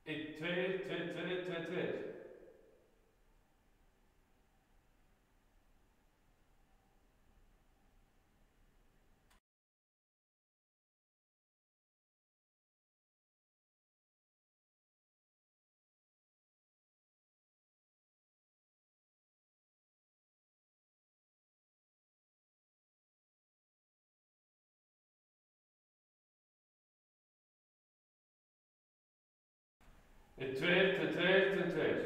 Twee, twee, twee, twee, twee. Twee, twee, twee, twee, twee.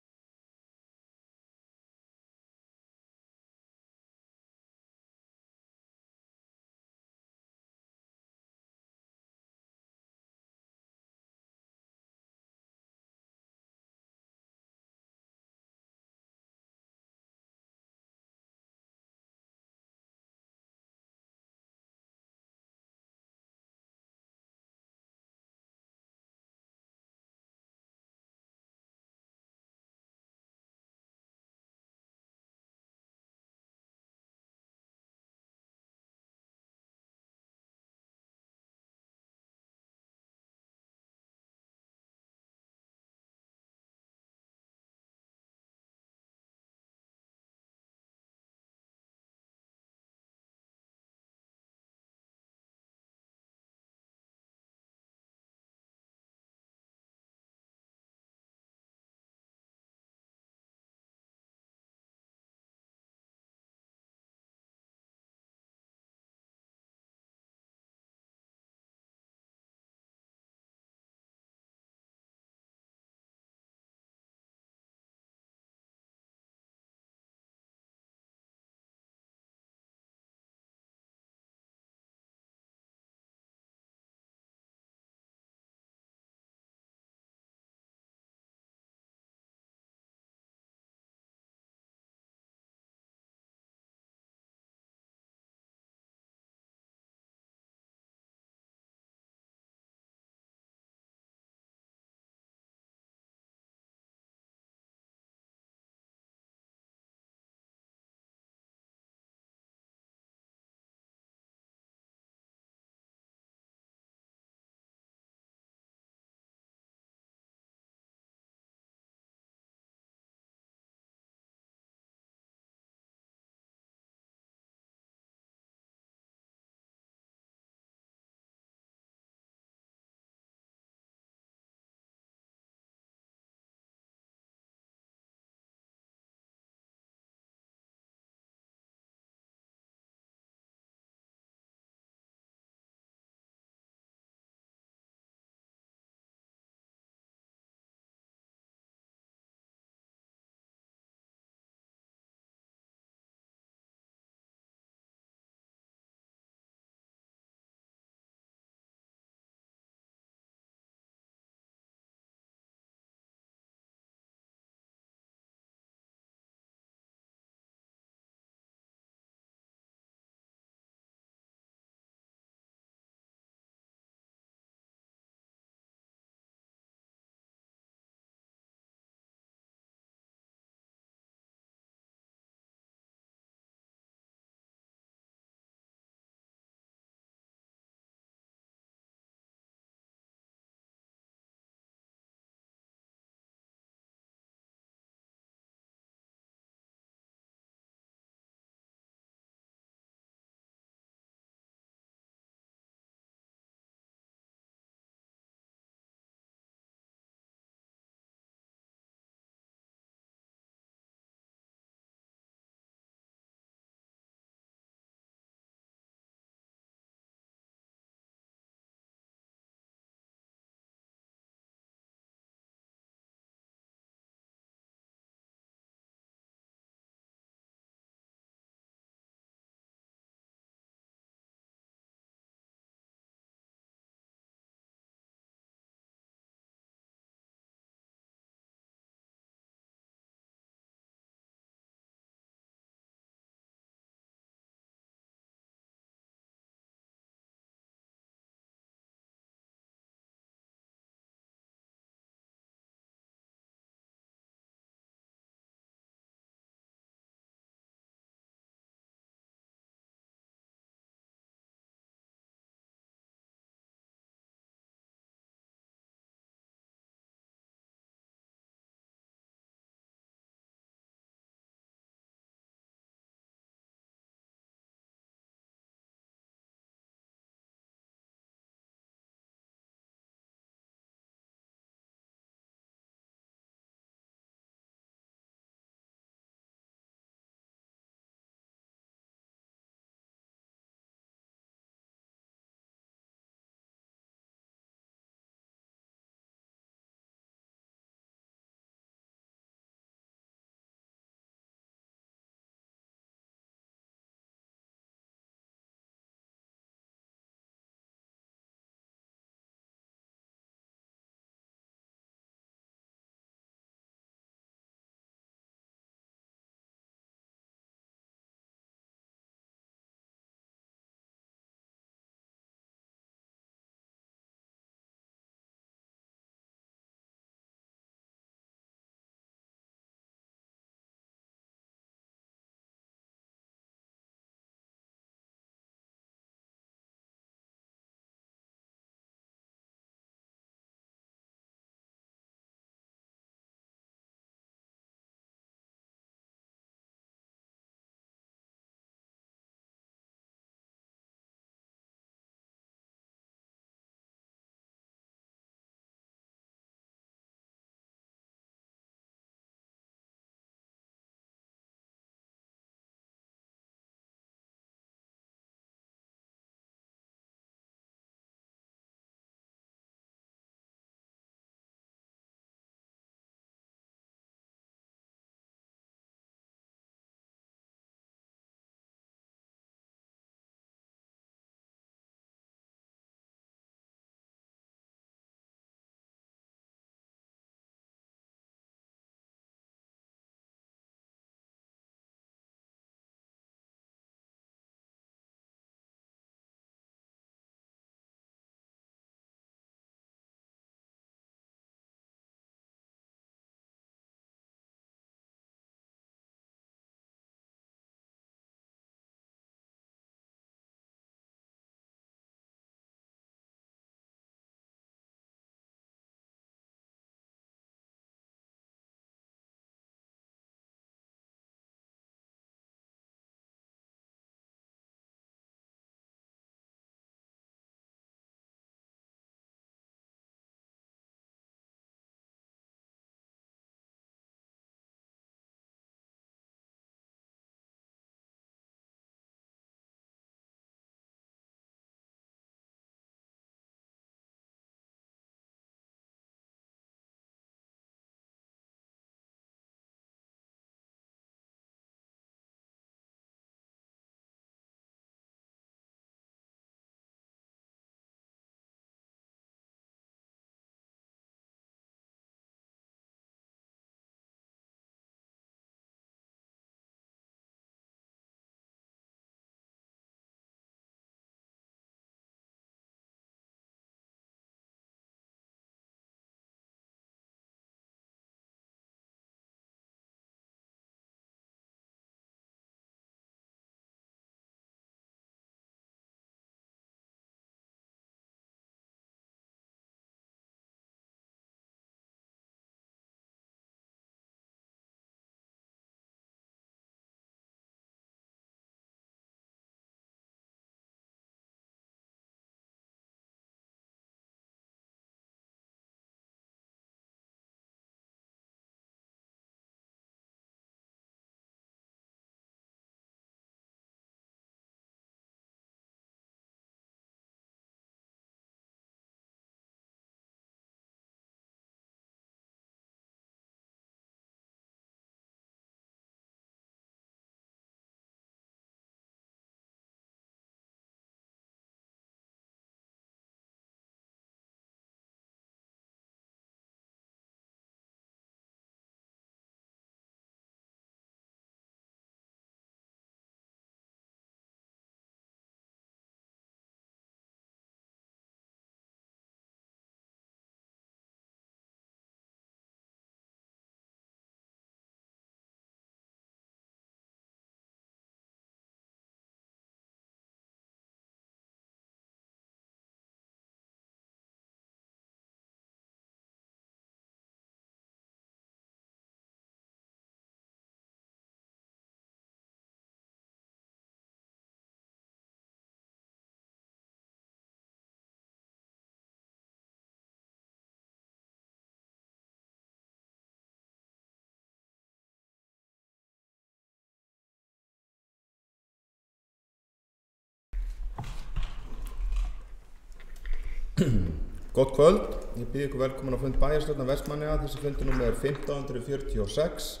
Gott kvöld, ég býð ykkur velkomin á fund bæjarstjórnar Vestmannaeyja. Þessi fundinum er 1546,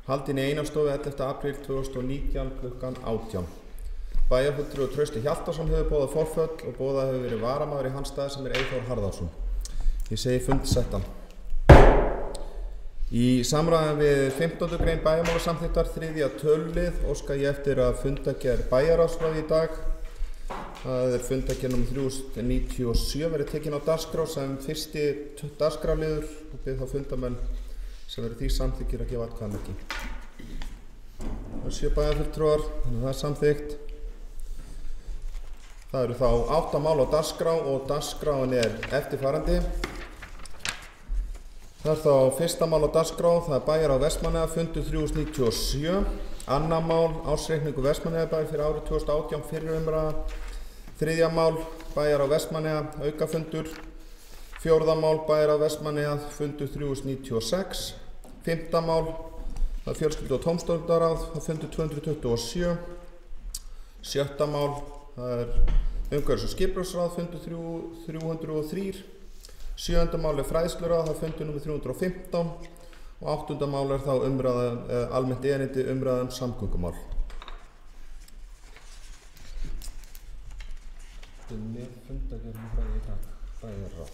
haldinn í Einarsstofu 11. apríl 2019 klukkan 18. Bæjarfulltrúi Trausti Hjaltason hefur boðað forföll og boðað hefur verið varamaður í hans stað sem er Eyþór Harðarson. Ég segi fund settan. Í samræðum við 15. grein bæjarmálasamþykktar 3. tölulið óska ég eftir að fundargerð bæjarráðsráði í dag. Það er fundargerð nr. 3097 verið tekin á dagskrá sem fyrsti dagskrárliður og bið þá fundamenn sem verið því samþykkir að gefa atkvæðamerki. Það eru 7 bæjarfulltrúar, þannig að það er samþykkt. Það eru þá 8 mál á dagskrá og dagskráin er eftirfarandi. Það er þá fyrsta mál á dagskrá, það er bæjarráð Vestmannaeyja, fundur 397. Annað mál, ársreikningur Vestmannaeyjabæjar fyrir árið 2018, fyrri umræða. Þriðja mál, bæjarráð Vestmannaeyja, aukafundur. Fjórða mál, bæjarráð Vestmannaeyja, fundur 396. Fimmta mál, það er fjölskyldu- og tómstundaráð, það fundur 227. Sjötta mál, það er umhverfis- og skipulagsráð, fundur 303. Sjöunda mál er fræðsluráð, það fundur nr. 315 og áttunda mál er þá umræða, almennt erindi umræða samgöngumál. Með fundargerð bæði í dag, bæjarráð.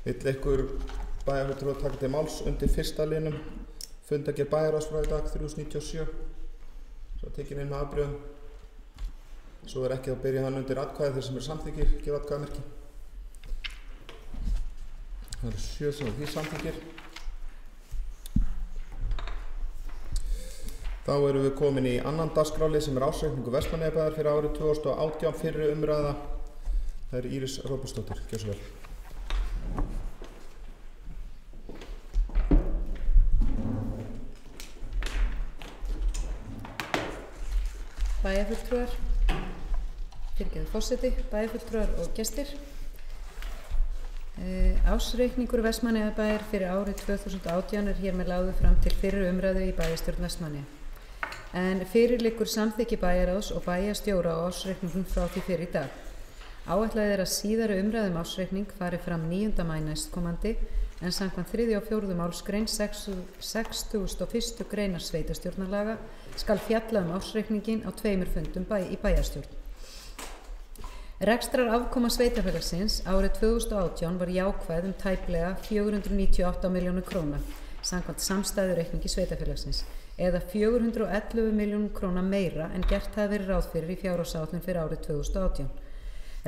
Vill einhver bæjarfulltrúi að taka til máls undir fyrsta liðnum? Fundargerð bæjarráðsráð í dag 397. Svo tekin inn með afbrigðum. Svo er ekki að byrja hann undir atkvæði þeir sem eru samþykkir, gefa atkvæðamerki. Það eru 7 sem því samþykkir. Þá erum við komin í annan dagskrárlið sem er ársreikningur Vestmannaeyjabæjar fyrir árið 2018, fyrri umræða. Það er Íris Róbertsdóttir, gjörðu svo vel. Bæjarfulltrúar, forseti, bæjarfulltrúar og gestir. Ársreikningur Vestmannaeyjabæjar fyrir árið 2018 er hér með lagður fram til fyrri umræðu í bæjarstjórn Vestmannaeyja. En fyrir liggur samþykki bæjarráðs og bæjarstjóra á ársreikningum frá því fyrr í dag. Áætlað er að síðari umræðu ársreikning fari fram 9. maí næstkomandi en samkvæmt 3. og 4. málsgrein 61. greinar sveitarstjórnarlaga skal fjalla ársreikningin á 2 fundum í bæjarstjórn. Rekstrar afkoma sveitarfélagsins árið 2018 var jákvæð tæplega 498 milljónir króna samkvæmt samstæðureikningi sveitarfélagsins eða 411 milljónum króna meira en gert hafi verið ráð fyrir í fjárhagsáætlun fyrir árið 2018.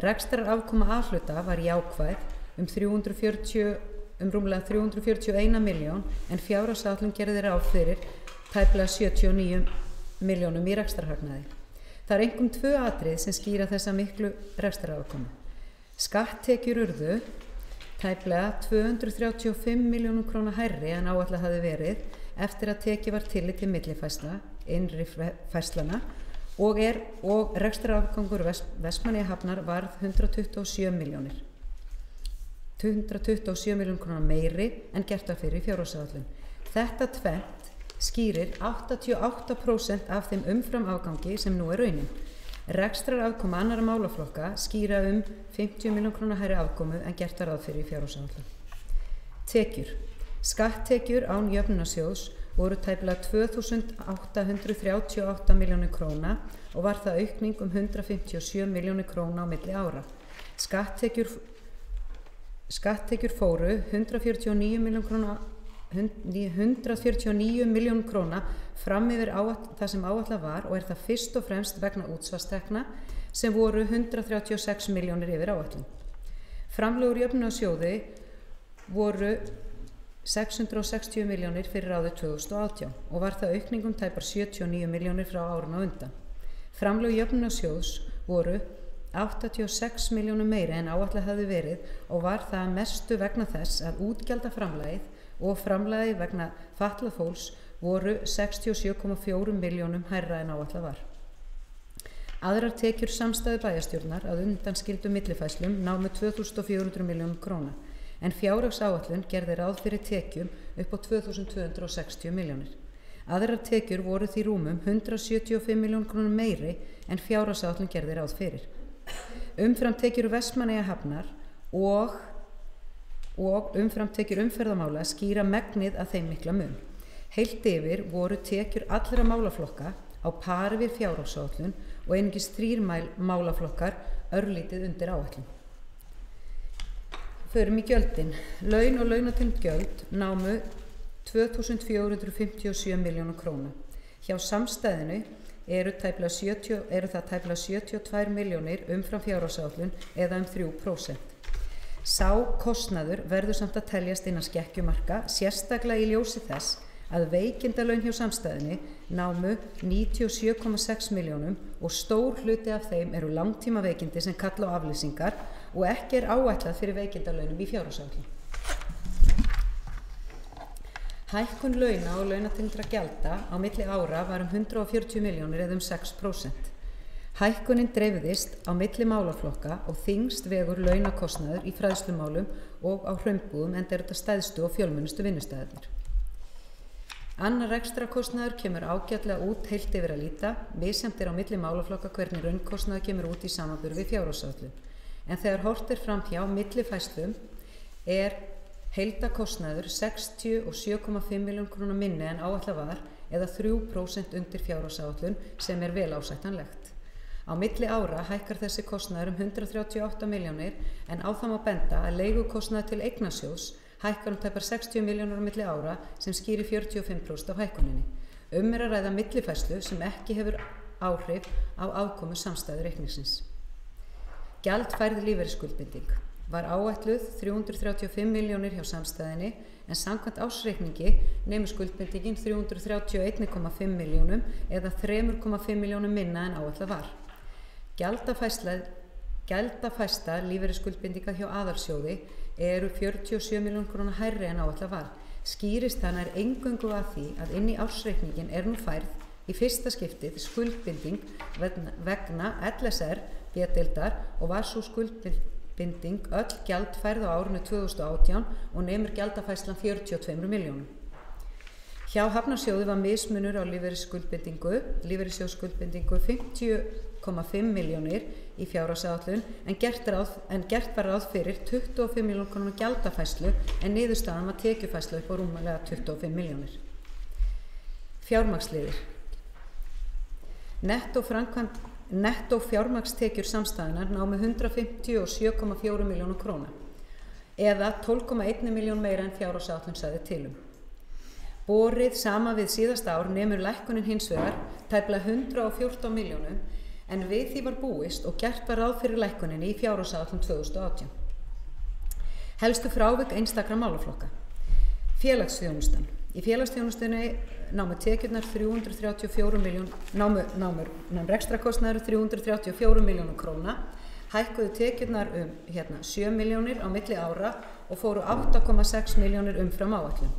Rekstrar afkoma A-hluta var jákvæð rúmlega 341 milljón en fjárhagsáætlun gerði ráð fyrir tæplega 79 milljónum í rekstrarhagnaði. Það er einkum 2 atriði sem skýra þessa miklu rekstrarafkomu. Skatttekjur urðu tæplega 235 milljónum króna hærri en áætlað hafði verið eftir að tekið var tillit til millifærslna, innri færslana og rekstrarafgangur Vestmannaeyjahafnar varð 127 milljónir króna meiri en gert var fyrir í fjárhagsáætlun. Þetta tvennt skýrir 88% af þeim umframafgangi sem nú er raunin. Rekstrarafkoma annarra málaflokka skýra 50 milljónir króna hærri afkomu en gert var ráð fyrir í fjárhagsáætlun. Tekjur. Skatttekjur án jöfnunarsjóðs voru tæplega 2.838 milljónir króna og var það aukning 157 milljónir króna á milli ára. Skatttekjur fóru 149 milljónir króna fram yfir það sem áætlað var og er það fyrst og fremst vegna útsvarstekna sem voru 136 milljónir yfir áætlun. Framlög úr jöfnunarsjóði voru 660 milljónir fyrir árið 2018 og var það aukning tæpar 79 milljónir frá árinu á undan. Framlög jöfnunarsjóðs voru 86 milljónum meiri en áætlað hafði verið og var það mestu vegna þess að útgjaldaframlagið og framlagið vegna fatlað fólks voru 67,4 milljónum hærra en áætlað var. Aðrar tekjur samstæðu bæjarstjórnar að undanskildum millifærslum námu 2.400 milljónum króna en fjárhagsáætlun gerði ráð fyrir tekjum upp á 2.260 milljónir. Aðrar tekjur voru því rúmum 175 milljónum krónum meiri en fjárhagsáætlun gerði ráð fyrir. Umfram tekjur Vestmannaeyjahafnar og umfram tekjur umferðarmála skýra megnið að þeim mikla mun. Heilt yfir voru tekjur allra málaflokka á pari við fjárhagsáætlun og einungis 3 málaflokkar örlítið undir áætlun. Förum í gjöldin. Laun og launatengd gjöld námu 2.457 milljónum króna. Hjá samstæðinu eru það tæplega 72 milljónir umfram fjárhagsáætlun eða 3%. Sá kostnaður verður samt að teljast innan skekkjumarka, sérstaklega í ljósi þess að veikindalaun hjá samstæðinu námu 97,6 milljónum og stór hluti af þeim eru langtíma veikindi sem kalla á aflýsingar og ekki áætlað fyrir veikindalaunum í fjárhagsáætlun. Hækkun launa og launatengdra gjalda á milli ára var 140 milljónir eða 6%. Hækkunin dreifðist á milli málaflokka og þyngst vegur launakostnaður í fræðslumálum og á hraunbúðum enda er þetta stærstu og fjölmennustu vinnustæðirnir. Annar rekstrakostnaður kemur ágætlega út heilt yfir að líta, misjafnt er á milli málaflokka hvernig raunkostnaður kemur út í samanburði við fjárhagsáætlun. En þegar horft er fram hjá millifærslum er heildakostnaður 67,5 milljónum króna minni en áætlað var eða 3% undir fjárhagsáætlun sem er vel ásættanlegt. Á milli ára hækkar þessi kostnaður 138 milljónir en á það má benda að leigukostnaður til eignasjóðs hækkar tæpar 60 milljónir á milli ára sem skýrir 45% af hækkuninni. Er að ræða millifærslu sem ekki hefur áhrif á afkomu samstæðu reikningsins. Gjaldfærð lífeyrisskuldbinding var áætluð 335 milljónir hjá samstæðinni en samkvæmt ársreikningi nemur skuldbindingin 331,5 milljónum eða 3,5 milljónum minna en áætlað var. Gjaldafærsla lífeyrisskuldbindinga hjá aðalsjóði eru 47 milljónum króna hærri en áætlað var. Skýrist það nær eingöngu að því að inn í ársreikningin er nú færð í fyrsta skiptið skuldbinding vegna LSR B-deildar og var svo skuldbinding öll gjaldfærð á árinu 2018 og nemur gjaldafærslan 42 milljónum. Hjá Hafnarsjóði var mismunur á lífeyrissjóðsskuldbindingu 50,5 milljónir í fjárhagsáætlun en gert var ráð fyrir 25 milljónum króna gjaldafærslu en niðurstaðan var tekjufærsla upp á rúmlega 25 milljónir. Fjármagnsliðir. Nettó fjármagnstekjur samstæðunar námu 157,4 milljónum króna eða 12,1 miljón meira en fjárhagsáætlun sagði til um. Borið sama við síðasta ár nemur lækkunin hins vegar tæplega 114 milljónum en við því var búist og gert var ráð fyrir lækkuninni í fjárhagsáætlun 2018. Helstu frávik einstakra málaflokka. Félagsþjónustan. Í félagsþjónustunni námu tekjurnar 334 milljónum, rekstrakostnaður 334 milljónum króna, hækkuðu tekjurnar 7 milljónir á milli ára og fóru 8,6 milljónir umfram áætlun.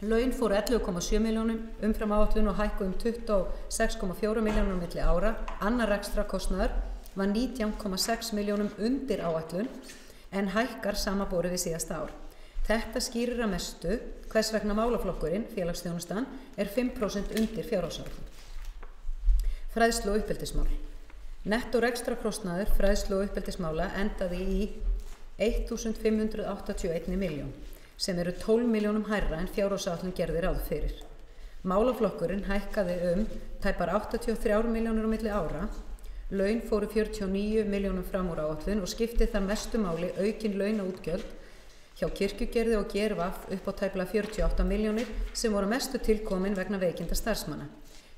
Laun fóru 11,7 milljónum umfram áætlun og hækkuðu 26,4 milljónum á milli ára. Annar rekstrakostnaður var 19,6 milljónum undir áætlun en hækkar samanborið við síðasta ár. Þetta skýrir að mestu hvers vegna málaflokkurinn, félagsþjónustan, er 5% undir fjárhagsáætlun. Fræðslu og uppeldismál. Nettó rekstrakostnaður fræðslu og uppeldismála endaði í 1.581 milljón, sem eru 12 milljónum hærra en fjárhagsáætlun gerði ráð fyrir. Málaflokkurinn hækkaði tæpar 83 milljónir á milli ára. Laun fóru 49 milljónum fram úr áætlun og skipti það mestu máli aukin launaútgjöld hjá kirkjugerði og GRVF upp á tæplega 48 milljónir sem voru mestu tilkomin vegna veikinda starfsmanna.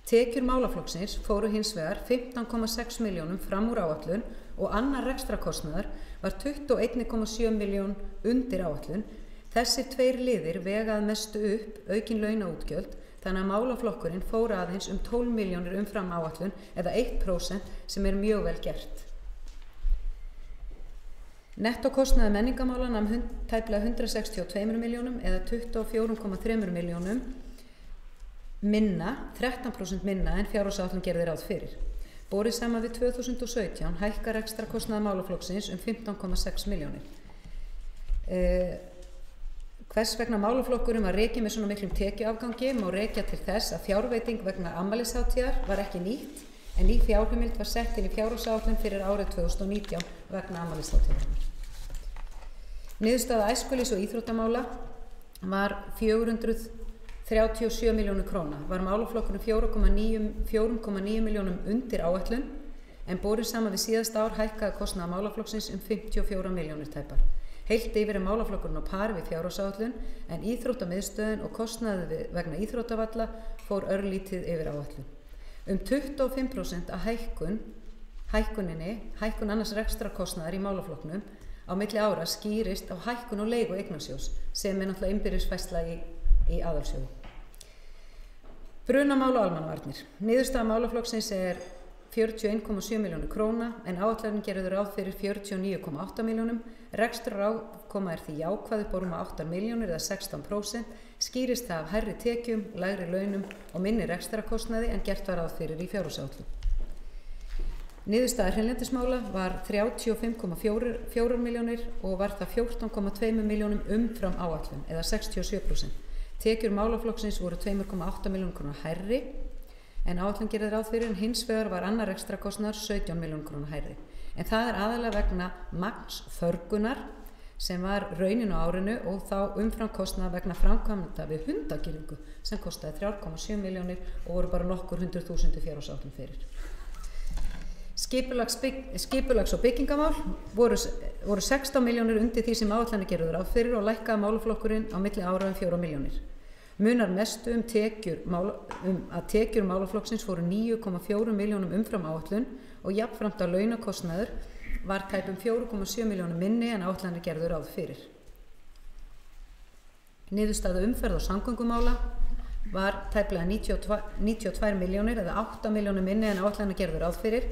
Tekjur málaflokksins fóru hins vegar 15,6 milljónum fram úr áætlun og annar rekstrakostnaður var 21,7 miljón undir áætlun. Þessir tveir liðir vegað mestu upp aukin launaútgjöld þannig að málaflokkurinn fór aðeins 12 milljónir umfram áætlun eða 1% sem er mjög vel gert. Nettokostnaður menningarmála nam tæplega 162 milljónum eða 24,3 milljónum minna, 13% minna en fjárhagsáætlun gerði ráð fyrir. Borið saman við 2017 hækkar rekstrakostnaður málaflokksins 15,6 milljónir. Hvers vegna málaflokkurum var rekið með svona miklum tekjuafgangi má rekja til þess að fjárveiting vegna afmælishátíðar var ekki nýtt en ný fjárheimild var sett inn í fjárhagsáætlun fyrir árið 2019 vegna afmælishátíðarinnar. Niðurstaða æskulýðs- og íþróttamála var 437 milljónir króna. Var málaflokkurinn 4,9 milljónum undir áætlun en borið saman við síðasta ár hækkaði kostnaður málaflokksins 54 milljónir tæpar. Heilt yfir málaflokkurinn á pari við fjárhagsáætlun en íþróttamiðstöðin og kostnaður vegna íþróttavalla fór örlítið yfir áætlun. 25% af hækkun annars rekstrakostnaðar í málaflokknum á milli ára skýrist á hækkun og leigu eignasjóðs sem náttúrulega innbyrðisfærsla í aðalsjóði. Brunamál og almannavarnir. Niðurstaða málaflokksins 41,7 milljónir króna en áætlunin gerði ráð fyrir 49,8 milljónum. Rekstrarafkoma því jákvæð upp á rúma 8 milljónir eða 16%, skýrist það af hærri tekjum, lægri launum og minni rekstrarakostnaði en gert var ráð fyrir í fjárhagsáætlun. Niðurstaða hreinlætismála var 35,4 milljónir og var það 14,2 milljónum umfram áætlun eða 67%. Tekjur málaflokksins voru 2,8 milljónir króna hærri en áætlun gerði ráð fyrir en hins vegar var annar rekstrakostnaður 17 milljónir króna hærri. En það aðalega vegna magnsförgunar sem var raunin á árinu og þá umframkostnað vegna framkvæmda við hundagirðingu sem kostaði 3,7 milljónir og voru bara nokkur 100.000 fjárhagsáætlun fyrir. Skipulags- og byggingamál voru 16 milljónir undir því sem áætlanir gerðu ráð fyrir og lækkaði málaflokkurinn á milli ára 4 milljónir. Munar mestu að tekjur málaflokksins fóru 9,4 milljónum umfram áætlun og jafnframt að launakostnaður var tæpum 4,7 milljónum minni en áætlanir gerðu ráð fyrir. Niðurstaða umferð- og samgöngumála var tæplega 92 milljónir eða 8 milljónum minni en áætlanir gerðu ráð fyrir.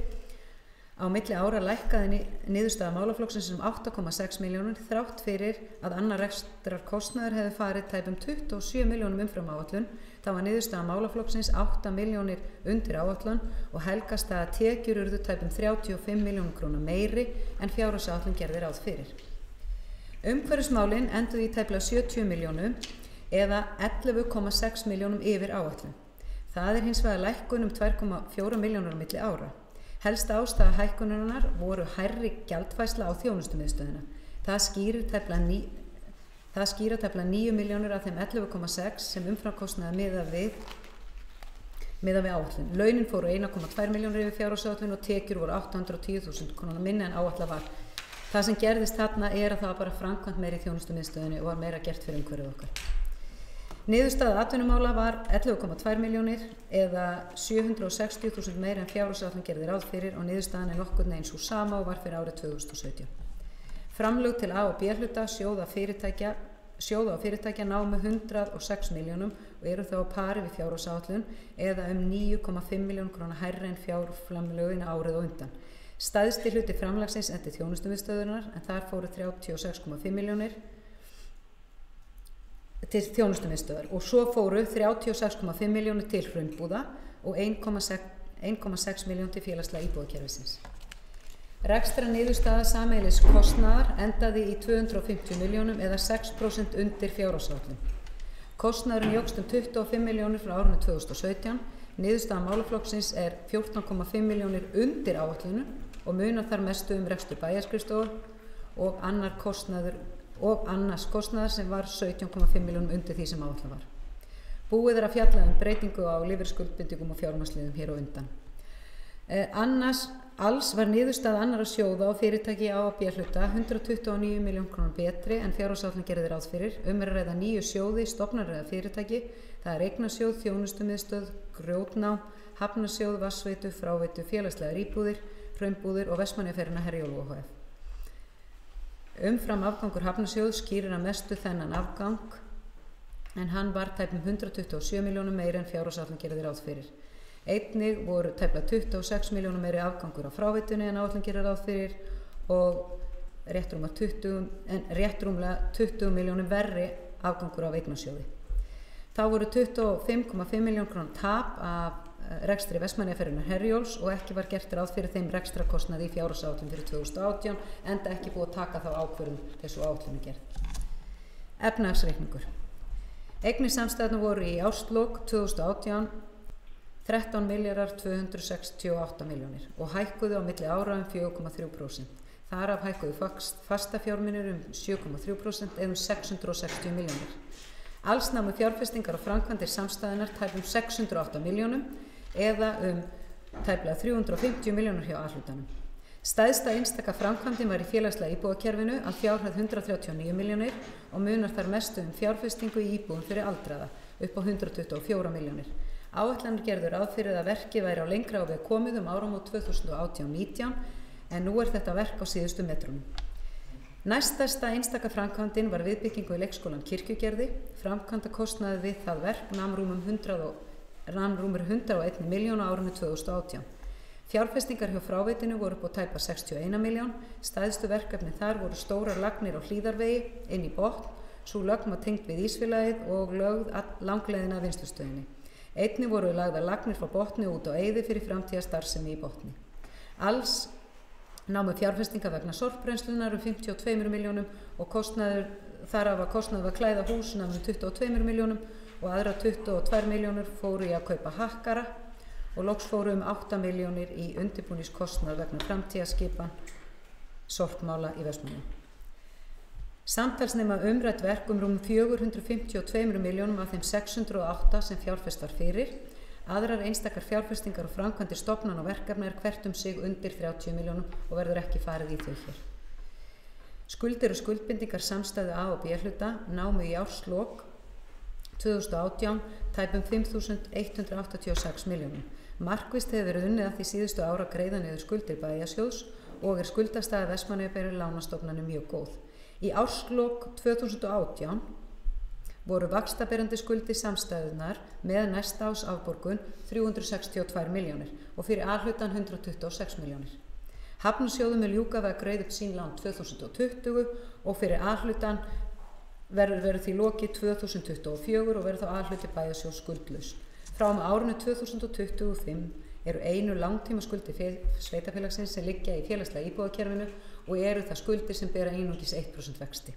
Á milli ára lækkaði niðurstaða málaflokksins 8,6 milljónir þrátt fyrir að annar rekstrarkostnaður hefði farið tæpum 27 milljónum umfram áætlun. Það var niðurstaða málaflokksins 8 milljónir undir áætlun og helgast að tekjur urðu tæpum 35 milljónum króna meiri en fjárhagsáætlun gerði ráð fyrir. Umhverfismálin enduðu í tæplega 70 milljónum eða 11,6 milljónum yfir áætlun. Það hins vegar lækkun 2,4 milljónur á milli ára. Helsta ástæða hækkunarinnar voru hærri gjaldfærsla á þjónustumiðstöðina. Það skýra tæplega 9 milljónir af þeim 11,6 sem umframkostnaði miðað við áætlun. Launin fóru 1,2 milljónir yfir fjárhagsáætlun og tekjur voru 810.000 krónur minni en áætlað var. Það sem gerðist þarna að það var bara framkvæmt meira í þjónustumiðstöðinni og var meira gert fyrir umhverfið okkar. Niðurstaða atvinnumála var 11,2 milljónir eða 760.000 meira en fjárhagsáætlun gerði ráð fyrir og niðurstaðan nokkurn veginn sú sama og var fyrir árið 2017. Framlög til A- og B-hluta sjóða og fyrirtækja námu 106 milljónum og eru þá á pari við fjárhagsáætlun eða 9,5 milljónum króna hærri en fjárframlögin árið og undan. Stærsti hluti framlagsins til þjónustumiðstöðunar en þar fóru 36,5 milljónir til þjónustumiðstöðar og svo fóru 36,5 milljónir til hraunbúða og 1,6 milljón til félagslega íbúðakerfisins. Rekstrar niðurstaða sameiginlegs kostnaðar endaði í 250 milljónum eða 6% undir fjárhagsáætlun. Kostnaðurinn jókst 25 milljónir frá árinu 2017. Niðurstaða málaflokksins 14,5 milljónir undir áætlunum og munar þar mestu rekstur bæjarskrifstofu og annars kostnaðar sem var 17,5 milljónum undir því sem áætlað var. Búið að fjalla breytingu á lífeyrisskuldbindingum og fjármagnsliðum hér á undan. Alls var niðurstaða annarra sjóða og fyrirtæki A- og B-hluta 129 milljón krónum betri en fjárhagsáætlun gerði ráð fyrir. Að ræða 9 sjóði, stofnanir eða fyrirtæki. Það eignasjóð, þjónustumiðstöð, grjótná, hafnasjóð, vatnsveitu, fráveitu, félagslegar íbúðir, hraunbúðir og Vestmannaeyjaferjuna Herjólfur ohf. Umfram afgangur hafnasjóð skýrir að mestu þennan afgang en hann var tæpum 127 milljónum meiri en fjárhagsáætlun gerði ráð fyrir. Einnig voru tæplega 26 milljónum meiri afgangur á fráveitunni en áætlun gerði ráð fyrir og rétt rúmlega 20 milljónum verri afgangur á eignasjóði. Þá voru 25,5 milljón króna tap af rekstri Vestmannaeyjaferjunnar Herjólfs og ekki var gert ráð fyrir þeim rekstrakostnaði í fjárhagsáætlun fyrir 2018 enda ekki búið að taka þá ákvörðun þessu áætlun gerð. Efnahagsreikningur. Eignir samstæðna voru í árslok 2018 13.268 milljónir og hækkuðu á milli ára 4,3%. Þar af hækkuðu fastafjármunir 7,3% eða 660 milljónir. Alls námu fjárfestingar og framkvæmdir samstæðunar tæpum 608 milljónum eða tæplega 350 milljónir hjá A-hlutanum. Stærsta einstaka framkvæmdin var í félagslega íbúðakerfinu að fjárhæð 139 milljónir og munar þar mestu fjárfestingu í íbúðum fyrir aldraða upp á 124 milljónir. Áætlanir gerðu ráð fyrir að verkið væri á lengra á veg komið áramót 2018-19 en nú þetta verk á síðustu metrunum. Næststærsta einstaka framkvæmdin var viðbyggingu í leikskólan Kirkjugerði. Framkvæmdakostnaður við það verk nam rúmur 101 milljón á árinu 2018. Fjárfestingar hjá fráveitinu voru upp á tæpa 61 milljón. Stærstu verkefni þar voru stórar lagnir á Hlíðarvegi inn í botn, sú lögn var tengd við Ísfélagið og lögð langleiðina að vinnslustöðinni. Einnig voru lagðar lagnir frá botni út á Eiði fyrir framtíðarstarfsemi í botni. Alls námu fjárfestingar vegna sorpbrennslunar 52 milljónum og þar af að kostnaður að klæða hús nam 22 milljónum og aðra 22 milljónur fóru í að kaupa hakkara og loks fóru 8 milljónir í undirbúningskostnað vegna framtíðarskipan sorpmála í Vestmannaeyjum. Samtals nema umrætt verk rúm 452 milljónum af þeim 608 sem fjárfest var fyrir. Aðrar einstakar fjárfestingar og framkvæmdir stofnana og verkefna hvert sig undir 30 milljónum og verður ekki farið í þau hér. Skuldir og skuldbindingar samstæðu A og B hluta námu í árslok 2018 tæpum 5.186 milljónum. Markvisst hefur verið unnið að því síðustu ára greiða niður skuldir bæjarsjóðs og skuldastaða Vestmannaeyjabæjar lánastofnanir mjög góð. Í árslok 2018 voru vaxtaberandi skuldir samstæðunar með næsta árs afborgun 362 milljónir og fyrir A-hlutan 126 milljónir. Hafnarsjóðum ljúka við að greiða upp sín lán 2020 og fyrir A-hlutan verður því lokið 2024 og verður þá A-hluti bæjarsjóðs skuldlaus. Frá árinu 2025 eru einu langtíma skuldir sveitarfélagsins sem liggja í félagslega íbúðakerfinu og eru það skuldir sem bera einungis 1% vexti.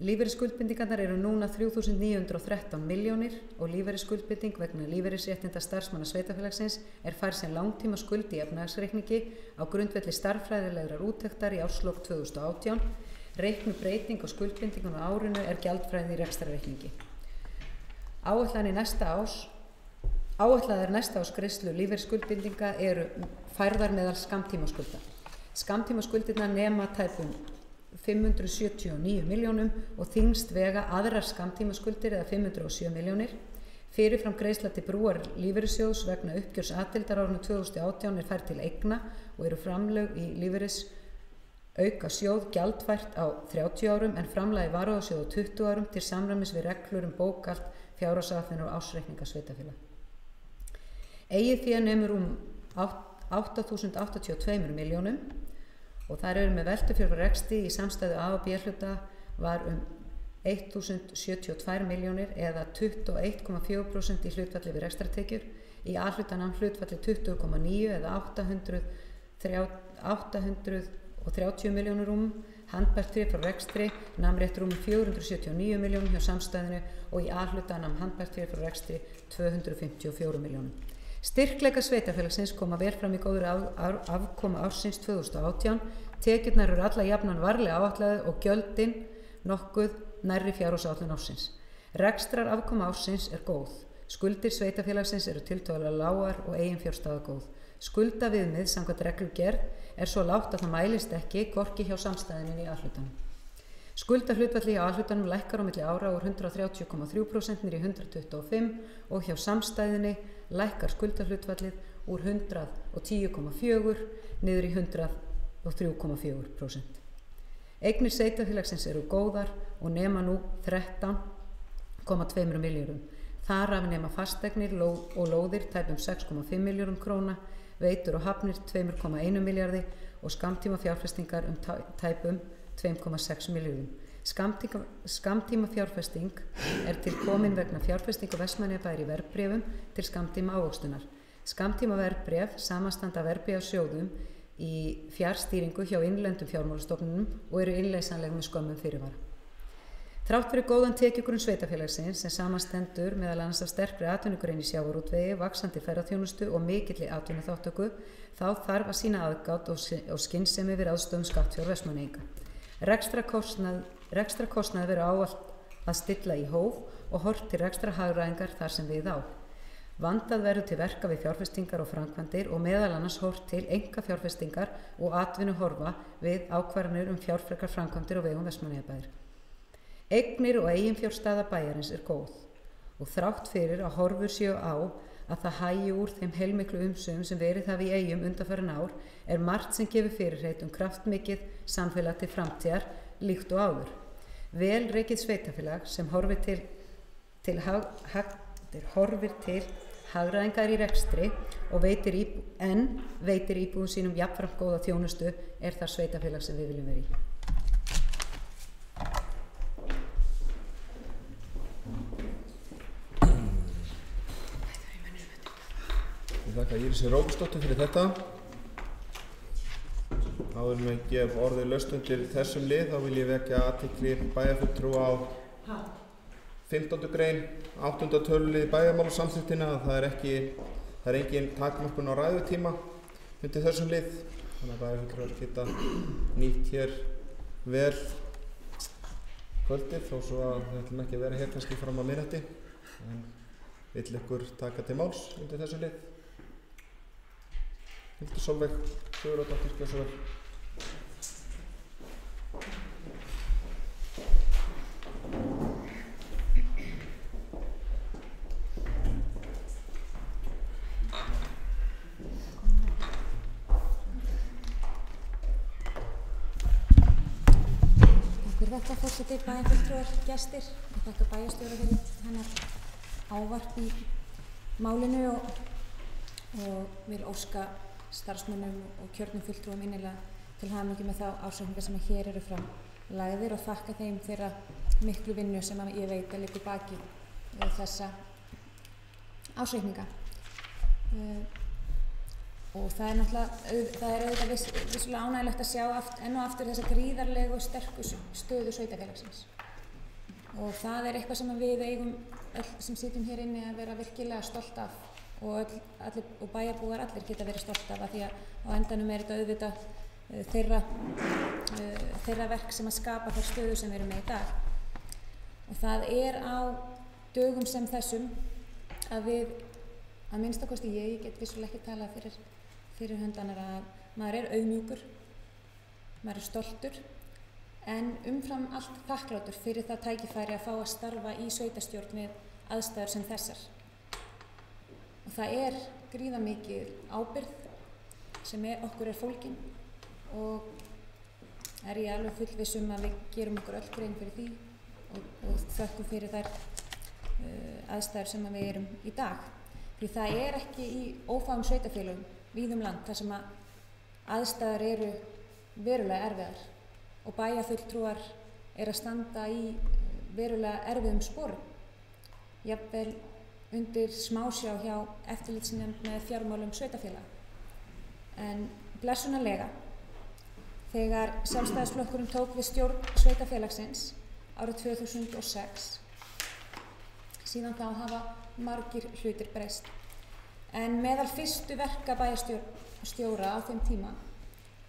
Lífeyrisskuldbindingarnar eru núna 3.913 milljónir og lífeyrisskuldbinding vegna lífeyrisréttinda starfsmanna sveitarfélagsins færð sem langtíma skuld í efnahagsreikningi á grundvelli stærðfræðilegrar úttektar í árslok 2018. Reiknuð breyting á skuldbindingum á árinu gjaldfræði í rekstrarreikningi. Áætlaðar næsta árs greiðslur lífeyrisskuldbindinga eru færðar meðal skammtímaskulda. Skammtímaskuldirnar nema tæpum 579 milljónum og þyngst vega aðrar skammtímaskuldir eða 507 milljónir. Fyrirfram greiðsla til brúar lífeyrissjóðs vegna uppgjörs A-deildar árinu 2018 færð til eigna og eru framlög í lífeyrisauka sjóð gjaldfært á 30 árum en framlagi varúðarsjóð á 20 árum til samræmis við reglur bókhald, fjárhagsáætlanir og ársreikninga sveitarfélaga. Eigið fé nemur 8.082 milljónum og þar eru með veltufjárrekstri í samstæðu A og B hluta var 1.072 milljónir eða 21,4% í hlutfalli við rekstrartekjur. Í A-hluta nam hlutfalli 20,9 eða 830 milljónur Handbært fé frá rekstri nam rétt rúmum 479 milljónum hjá samstæðinu og í A-hluta nam handbært fé frá rekstri 254 milljónum. Styrkleika sveitarfélagsins koma vel fram í góðri afkomu ársins 2018. Tekjurnar eru alla jafnan varlega áætlaðar og gjöldin nokkuð nærri fjárhagsáætlun ársins. Rekstrar afkoma ársins góð. Skuldir sveitarfélagsins eru tiltölulega lágar og eiginfjárstaða góð. Skuldaviðmið samkvæmt reglugerð svo lágt að það mælist ekki hvorki hjá samstæðinu í A-hlutanum. Skuldahlutfalli hjá A-hlutanum lækkar á milli ára úr 130,3% niður í 125 og hjá samstæðinni lækkar skuldahlutfallið úr 110,4 niður í 103,4%. Eignir sveitarfélagsins eru góðar og nema nú 13,2 milljörðum. Þar af nema fasteignir og lóðir tæpum 6,5 milljörðum króna, veitur og hafnir 2,1 milljarði og skammtíma fjárfestingar tæpum 2,6 milljörðum. Skammtíma fjárfesting til komin vegna fjárfestingu Vestmannaeyjabæjar í verðbréfum til skammtíma ávöxtunar. Skammtíma verðbréf samanstanda verðbréfasjóðum í fjarstýringu hjá innlendum fjármálastofnunum og eru innleysanleg með skömmum fyrirvara. Þrátt fyrir góðan tekjugrunn sveitarfélagsins sem samanstendur meðal annars af sterkri atvinnugrein í sjávarútvegi, vaxandi ferðaþjónustu og mikilli atvinnuþátttöku, þá þarf að sýna aðgát og skynsemi við ráðstöfun skattfjár Vestmannaeyinga. Rekstrarkostnaði verður ávallt að stilla í hóf og horft til rekstrarhagræðingar þar sem við á. Vandað verður til verka við fjárfestingar og framkvæmdir og meðal annars horft til einkafjárfestingar og atvinnuhorfa við ákvarðanir fjárfrekar framkvæmdir á vegum Vestmannaeyjabæjar. Eignir og eiginfjárstaða bæjarins er góð og þrátt fyrir að horfur séu á að það hægi úr þeim heilmiklu umsvifum sem verið hafi í Eyjum undanfarin ár er margt sem gefur fyrirheit kraftmikið samfélag til framtíðar líkt og áður. Vel rekið sveitarfélag sem horfir til hagræðingar í rekstri og veitir íbúum sínum jafnframt góða þjónustu er það sveitarfélag sem við viljum vera í. Ég þakka Írisi Róbersdóttur fyrir þetta. Áður en ég gef orðið laust undir þessum lið, þá vil ég vekja athygli bæjarfulltrúa á 15. grein, 8. tölulið bæjarmálasamþykktina að það er engin takmörkun á ræðutíma undir þessum lið. Þannig að bæjarfulltrúar geta nýtt hér vel kvöldið, þó svo að við ætlum ekki að vera hér kannski fram á miðnætti. En vill ykkur taka til máls undir þessum lið? Hildur Sólveig, Sigurðardóttir, gjörðu svo vel. Þetta forseti, bæjarfulltrúar, gestir. Ég þakka bæjarstjóra fyrir hennar ávarp í málinu og vil óska starfsmönnum og kjörnum fulltrúum innilega til hamingju með þá ársreikninga sem hér eru fram lagðir og þakka þeim þeirra miklu vinnu sem ég veit að liggur baki þessa ársreikninga. Og það er auðvitað vissulega ánægjulegt að sjá enn og aftur þessa gríðarlegu og sterku stöðu sveitarfélagsins. Og það er eitthvað sem við eigum öll sem sitjum hér inni að vera virkilega stolt af og bæjarbúar allir geta verið stolt af því að á endanum er þetta auðvitað þeirra verk sem að skapa þær stöðu sem við erum með í dag. Og það er á dögum sem þessum að við, að minnstakosti ég get vissulega ekki talað fyrir hönd annarra að maður er auðmjúkur, maður er stoltur en umfram allt þakklátur fyrir það tækifæri að fá að starfa í sveitarstjórn við aðstæður sem þessar. Og það er gríðarmikil ábyrgð sem okkur er fólgin og er ég alveg fullviss að við gerum okkur öll grein fyrir því og þökkum fyrir þær aðstæður sem við erum í dag. Því það er ekki í ófáum sveitarfélögum víðum land þar sem að aðstæður eru verulega erfiðar og bæjarfulltrúar að standa í verulega erfiðum sporum. Jafnvel undir smásjá hjá eftirlitsnefnd með fjármálum sveitarfélaga. En blessunarlega, þegar Sjálfstæðisflokkurinn tók við stjórn sveitarfélagsins árið 2006, síðan þá hafa margir hlutir breyst. En meðal fyrstu verka bæjarstjóra á þeim tíma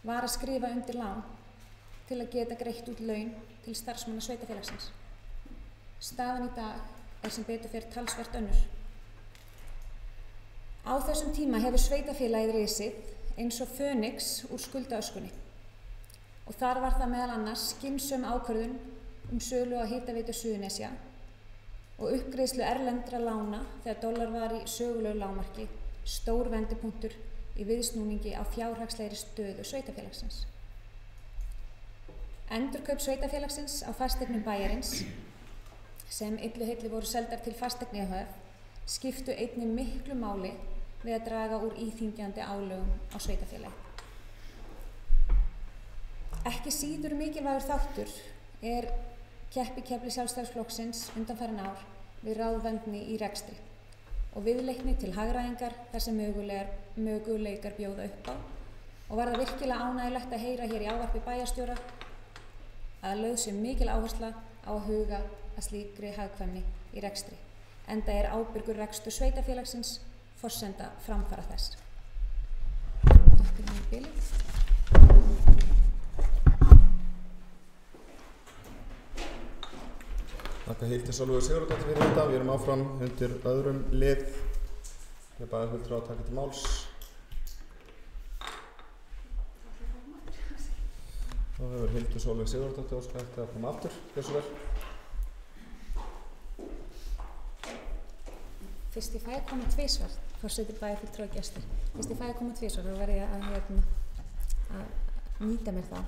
var að skrifa undir lán til að geta greitt út laun til starfsmanna sveitarfélagsins. Staðan í dag er sem betur fer talsvert önnur. Á þessum tíma hefur sveitarfélagið risið eins og fönix úr skuldaöskunni og þar var það meðal annars skynnsöm ákvörðun sölu á hitaveitu Suðurnesja og uppgreiðslu erlendra lána þegar dollar var í sögulegu lágmarki, stór vendipunktur í viðsnúningi á fjárhagslegri stöðu sveitarfélagsins. Endurkaup sveitarfélagsins á fasteignum bæjarins sem illu heilli voru seldar til Fasteigna ehf. Skiptu einnig miklu máli við að draga úr íþyngjandi álögum á sveitarfélagi. Ekki síður mikilvægur þáttur er keppikefli Sjálfstæðisflokksins undanfarin ár við ráðvendni í rekstri og viðleitni til hagræðingar þar sem möguleikar bjóða upp á og var það virkilega ánægjulegt að heyra hér í ávarpi bæjarstjóra að lögð sé mikil áhersla á að huga að slíkri hagkvæmni í rekstri, enda ábyrgur rekstur sveitarfélagsins forsenda framfara þess. Takk fyrir mig í bili. Þakka Hildi Sólveigu Sigurðardóttur fyrir þetta. Við erum áfram undir öðrum lið. Ég bæði fulltrúa að taka til máls. Þá hefur Hildi Sólveigu Sigurðardóttir óskað eftir að koma aftur. Gjörðu svo vel. Fyrst ég fæ að koma tvisvar, forseti bæjarfulltrúa og gestir. Fyrst ég fæ að koma tvisvar, þá verð ég að nýta mér það.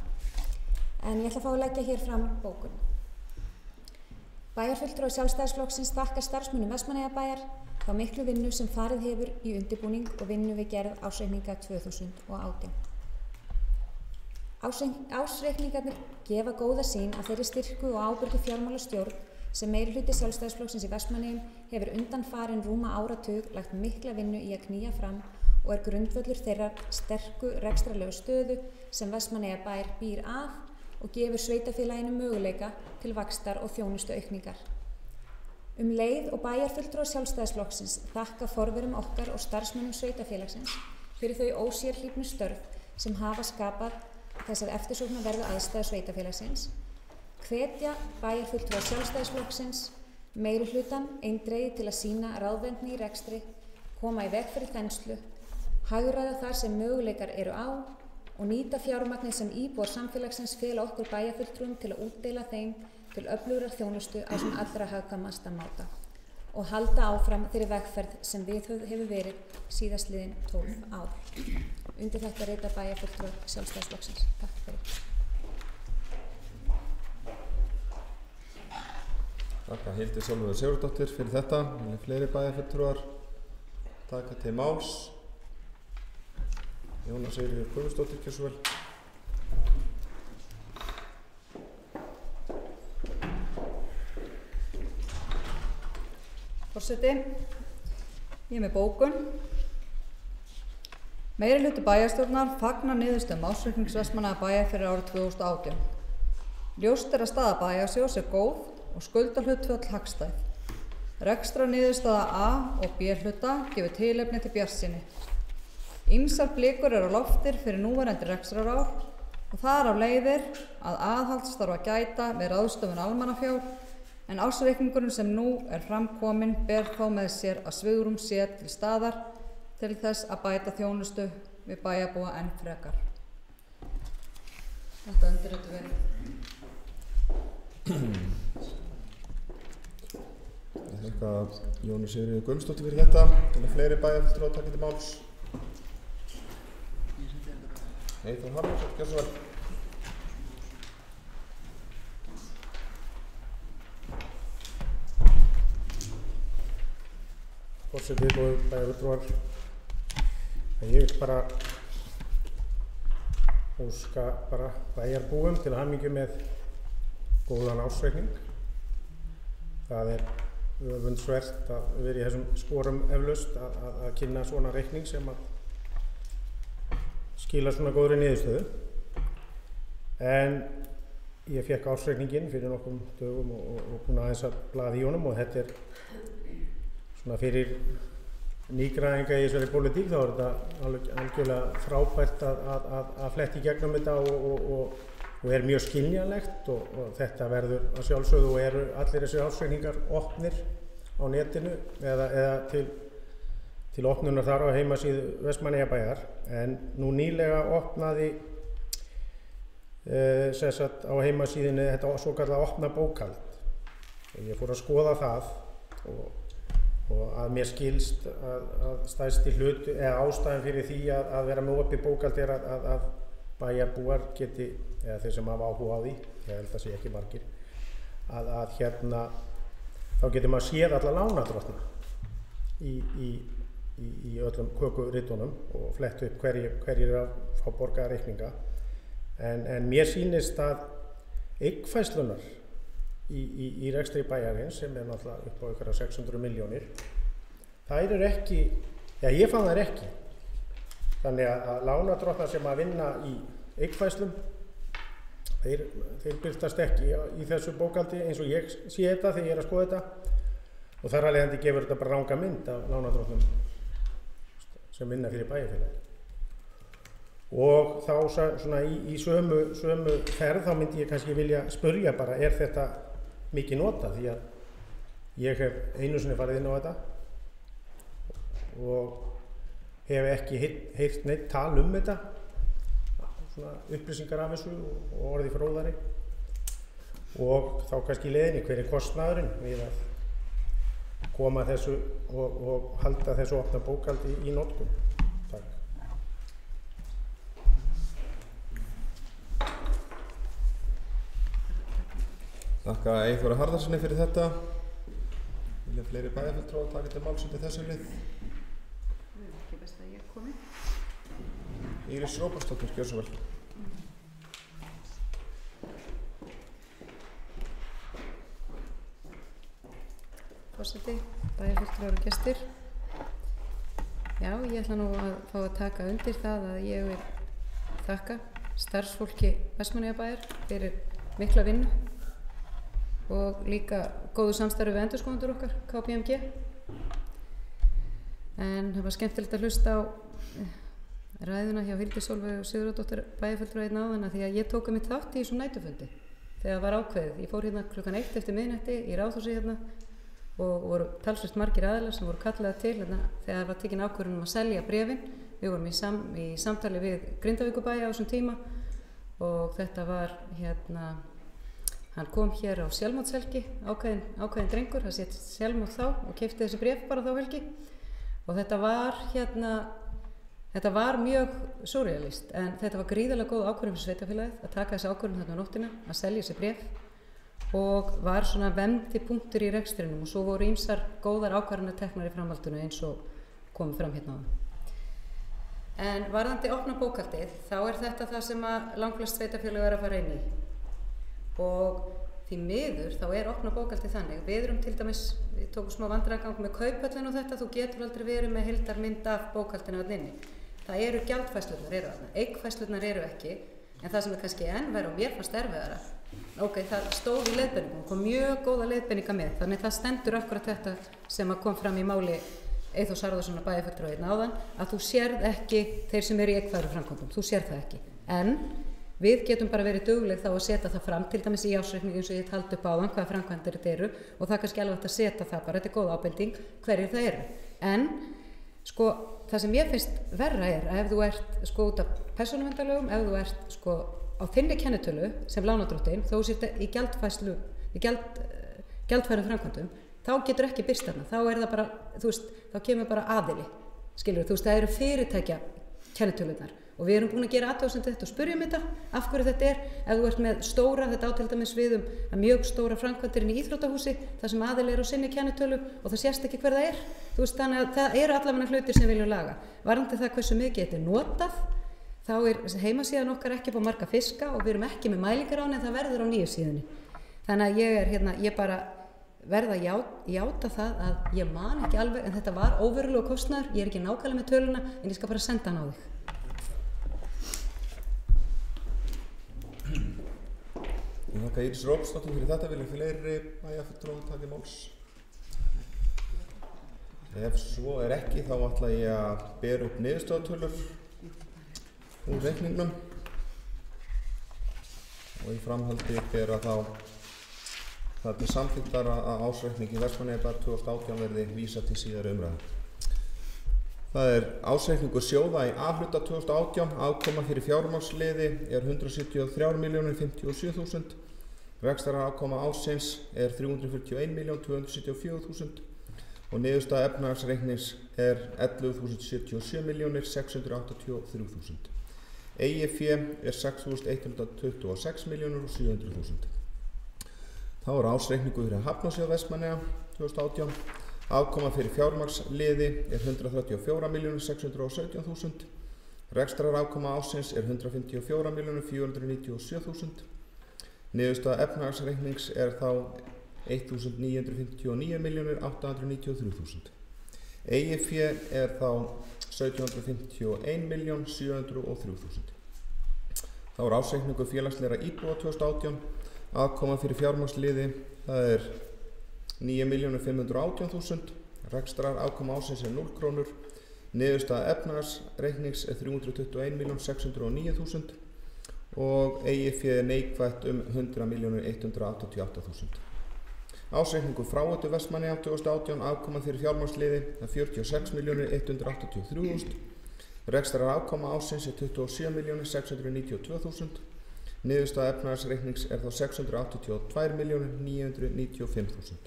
En ég ætla að fá að leggja hér fram bókun. Bæjarfulltrúi Sjálfstæðisflokksins þakkar starfsmönnum Vestmannaeyjabæjar þá miklu vinnu sem farið hefur í undirbúning og vinnu við gerð ársreikninga 2018. Ársreikningarnir gefa góða sýn af þeirri styrku og ábyrgu fjármálastjórn sem meirihluti Sjálfstæðisflokksins í Vestmannaeyjum hefur undanfarin rúma áratug lagt mikla vinnu í að knýja fram og grundvöllur þeirrar sterku rekstrarlegu stöðu sem Vestmannaeyjabær býr að og gefur sveitarfélaginu möguleika til vaxtar og þjónustuaukningar. Leið og bæjarfulltrúar Sjálfstæðisflokksins þakka forverum okkar og starfsmönnum sveitarfélagsins fyrir þau ósérhlífnu störf sem hafa skapað þessar eftirsóknarverðu aðstæður sveitarfélagsins, hvetja bæjarfulltrúar Sjálfstæðisflokksins meirihlutann eindregið til að sýna ráðvendni í rekstri, koma í veg fyrir þenslu, hagræða þar sem möguleikar eru á og nýta fjármagnið sem íbúar samfélagsins fela okkur bæjarfulltrúum til að útdeila þeim til öflugrar þjónustu á sem allra hagkvæmasta máta og halda áfram þeirri vegferð sem viðhöfð hefur verið síðastliðin 12 ár. Undir þetta rita bæjarfulltrúar Sjálfstæðisflokksins. Takk fyrir. Þakka Hildi Sólveigu Sigurðardóttur fyrir þetta. Fleiri bæjarfulltrúar taka til máls. Jóna Sigríður Guðmundsdóttir, gjörðu svo vel. Forseti, ég er með bókun. Meirihluti bæjarstjórnar fagnar niðurstöðum ársreiknings Vestmannaeyjabæjar fyrir árið 2018. Ljóst að staða bæjarsjóðs góð og skuldahlutföll hagstæð. Rekstrarniðurstaða A- og B-hluta gefur tilefni til bjartsýni. Ýmsar blikur eru á loftir fyrir núverandi rekstrarár og þar af leiðir að aðhalds þarf að gæta við ráðstöfun almannafjár en ársreikningurinn sem nú er framkominn ber þó með sér að svigrúm sé til staðar til þess að bæta þjónustu við bæjarbúa enn frekar. Þetta undirritum við. Ég þakka Jónu Sigríður Guðmundsdóttur fyrir þetta. Til að fleiri bæjarfulltrúar taka til máls. Eyþór Harðarson, gjörðu svo vel. Forseti og bæjarfulltrúar. Ég vil bara óska bæjarbúum til hamingju með góðan ársreikning. Það öfundsvert að vera í þessum sporum eflaust að kynna svona reikning sem að skila svona góðri niðurstöðu. En ég fékk ársreikninginn fyrir nokkrum dögum og búinn aðeins að blaða í honum og þetta svona fyrir nýgræðinga í þessari pólitík þá þetta algjörlega frábært að fletti í gegnum þetta og mjög skiljanlegt og þetta verður að sjálfsögðu og eru allir þessi ársreikningar opnir á netinu eða til opnunar þar á heimasíðu Vestmannaeyjabæjar en nú nýlega opnaði á heimasíðunni þetta svokallaða opna bókhald. Ég fór að skoða það og að mér skilst að stærsti hlut eða ástæðan fyrir því að vera með opið bókhald að bæjarbúar geti, eða þeir sem hafa áhuga á því, ég held að sé ekki margir, að þá getur maður séð alla lánadrottna í öllum kökuritunum og flett upp hverjir eru að fá borgaða reikninga. En mér sýnist að eignfærslunar í rekstri bæjarins sem er náttúrulega upp á ykkur 600 milljónir, þær eru ekki, ég fann þær ekki. Þannig að lánadrottnar sem að vinna í eignfærslum, þeir birtast ekki í þessu bókhaldi eins og ég sé þetta þegar ég er að skoða þetta, og þar af leiðandi gefur þetta bara ranga mynd af lánardrottnum sem vinna fyrir bæjarfélagið. Og þá svona í sömu ferð þá myndi ég kannski vilja spyrja bara, er þetta mikið notað? Því að ég hef einu sinni farið inn á þetta og hef ekki heyrt neitt tal þetta, svona upplýsingar af þessu og orðið fróðari, og þá kannski í leiðinni hver er kostnaðurinn við að koma þessu og halda þessu opna bókhaldi í notkun. Takk. Þakka Eyþóri Harðarsyni fyrir þetta. Vilja fleiri bæjarfulltrúar taka til máls undir þessu lið? Ekki best að ég komi. Íris Róbersdóttir, gjörðu svo vel. Forseti, bæjarfulltrúar og gestir. Já, ég ætla nú að fá að taka undir það að ég vil þakka starfsfólki Vestmannaeyjabæjar fyrir mikla vinnu og líka góðu samstarfi við endurskoðendur okkar, KPMG. En það var skemmtilegt að hlusta á ræðuna hjá Hildi Sólveigu Sigurðardóttur bæjarfulltrúa einn áðan, því að ég tók mitt þátt í þessum næturfundi þegar það var ákveðið. Ég fór hérna klukkan 1 eftir miðnætti í Ráðhúsi hérna og voru talsvert margir aðilar sem voru kallaðir til hérna þegar það var tekin ákvörðun að selja bréfin. Við vorum í samtali við Grindavíkurbæja á þessum tíma og þetta var hérna, hann kom hér á sjálfmótshelgi, ákveðin drengur, það sett sjálfmót þá og keypti þessi bréf bara þá helgi, og þetta var mjög súrrealist, en þetta var gríðarlega góð ákvörðun fyrir sveitarfélagið að taka þessi ákvörðun þarna á nóttina að selja þessi bréf, og var svona vendipunktur í rekstrinum, og svo voru ýmsar góðar ákvarðanir teknar í framhaldinu eins og komið fram hérna áðan. En varðandi opna bókhaldið, þá er þetta það sem að langflest sveitarfélög er að fara inn í, og því miður þá er opna bókhaldið þannig. Við erum til dæmis, við tókum smá vandræðagang með Kauphöllin og þetta, þú getur aldrei verið með heildarmynd af bókhaldinu þarna inni. Það eru gjaldfærslurnar eru þarna, eignfærslurnar eru ekki, en það sem er kannski enn verið og mér fannst erfiðara, það stóð í leiðbeiningum, kom mjög góða leiðbeininga með, þannig það stendur akkurat þetta sem að kom fram í máli Eyþórs Harðarsonar bæjarfulltrúa einn áðan, að þú sérð ekki þeir sem eru í eignfæru framkvæmdum, þú sérð það ekki. En við getum bara verið dugleg þá að setja það fram, til dæmis í ársreikningi eins og ég taldi upp áðan hvaða framkvæmdir þetta eru, og það er kannski alveg hægt að setja það bara, þetta er góð ábending, hverjir það eru. En sko, það sem ég finnst verra er að ef þú ert sko út af persónuverndarlögum, ef þú ert sko á þinni kennitölu sem lánardrottinn, þó sér í gjaldfærslu, gjaldfærum framkvæmdum, þá getur ekki birst þarna, þá er það bara, þú veist, þá kemur bara aðili, skilur, þú veist, það eru fyrirtækja kennitölunar, og við erum búin að gera athugasemd þetta og spyrja þetta, af hverju þetta er, ef þú ert með stóra, þetta á til dæmis við að mjög stóra framkvæmdir í íþróttahúsi, þar sem aðili er á sinni kennitölu og það sést ekki hver það er, þú veist, þannig að það eru allavega hlutir sem við viljum laga. Varðandi það hversu mikið þetta er notað, þá er heimasíðan okkar ekki búin marga fiska og við erum ekki með mælingar á henni, en það verður á nýju síðunni. Þannig að ég bara verða að játa það að ég man ekki alveg, en þetta var óverulegur kostnaður, ég er ekki nákvæmlega með töluna, en ég skal bara senda hann á þig. Ég þakka Íris Róbersdóttur fyrir þetta. Vilja fleiri bæjarfulltrúar taka til máls? Ef svo er ekki, þá ætla ég að bera upp niðurstöðutölur úr reikningnum og í framhaldi bera þá það til samþykktar að ársreikningi Vestmannaeyjabæjar 2018 verði vísað til síðari umræðu. Það er ársreikningur sjóða í A-hluta 2018, afkoma fyrir fjármagnsliði er 173.057.000, rekstrarafkoma ársins er 341.274.000 og niðurstaða efnahagsreiknings er 11.077.683.000. Eigið fé er 6.126.700.000. Þá er ársreikningur fyrir Hafnarsjóð Vestmannaeyja 2018. Afkoma fyrir fjármagnsliði er 134.617.000. Rekstrarafkoma ársins er 154.497.000. Niðurstaða efnahagsreiknings er þá 1.959.893.000. Eigið fé er þá 17.51.703.000. Þá er ársreikningur félagslegra íbúða 2018, afkoma fyrir fjármagnsliði, það er 9.518.000, rekstrar afkoma ársins er 0 krónur, niðurstaða efnahagsreiknings er 321.609.000 og eigið fé er neikvætt 100.188.000. Ársreikningur fráveitu Vestmannaeyja 2018, afkoma fyrir fjármagnsliði er 46.183.000, rekstrar afkoma ársins er 27.692.000, niðurstaða efnahagsreiknings er þá 682.995.000.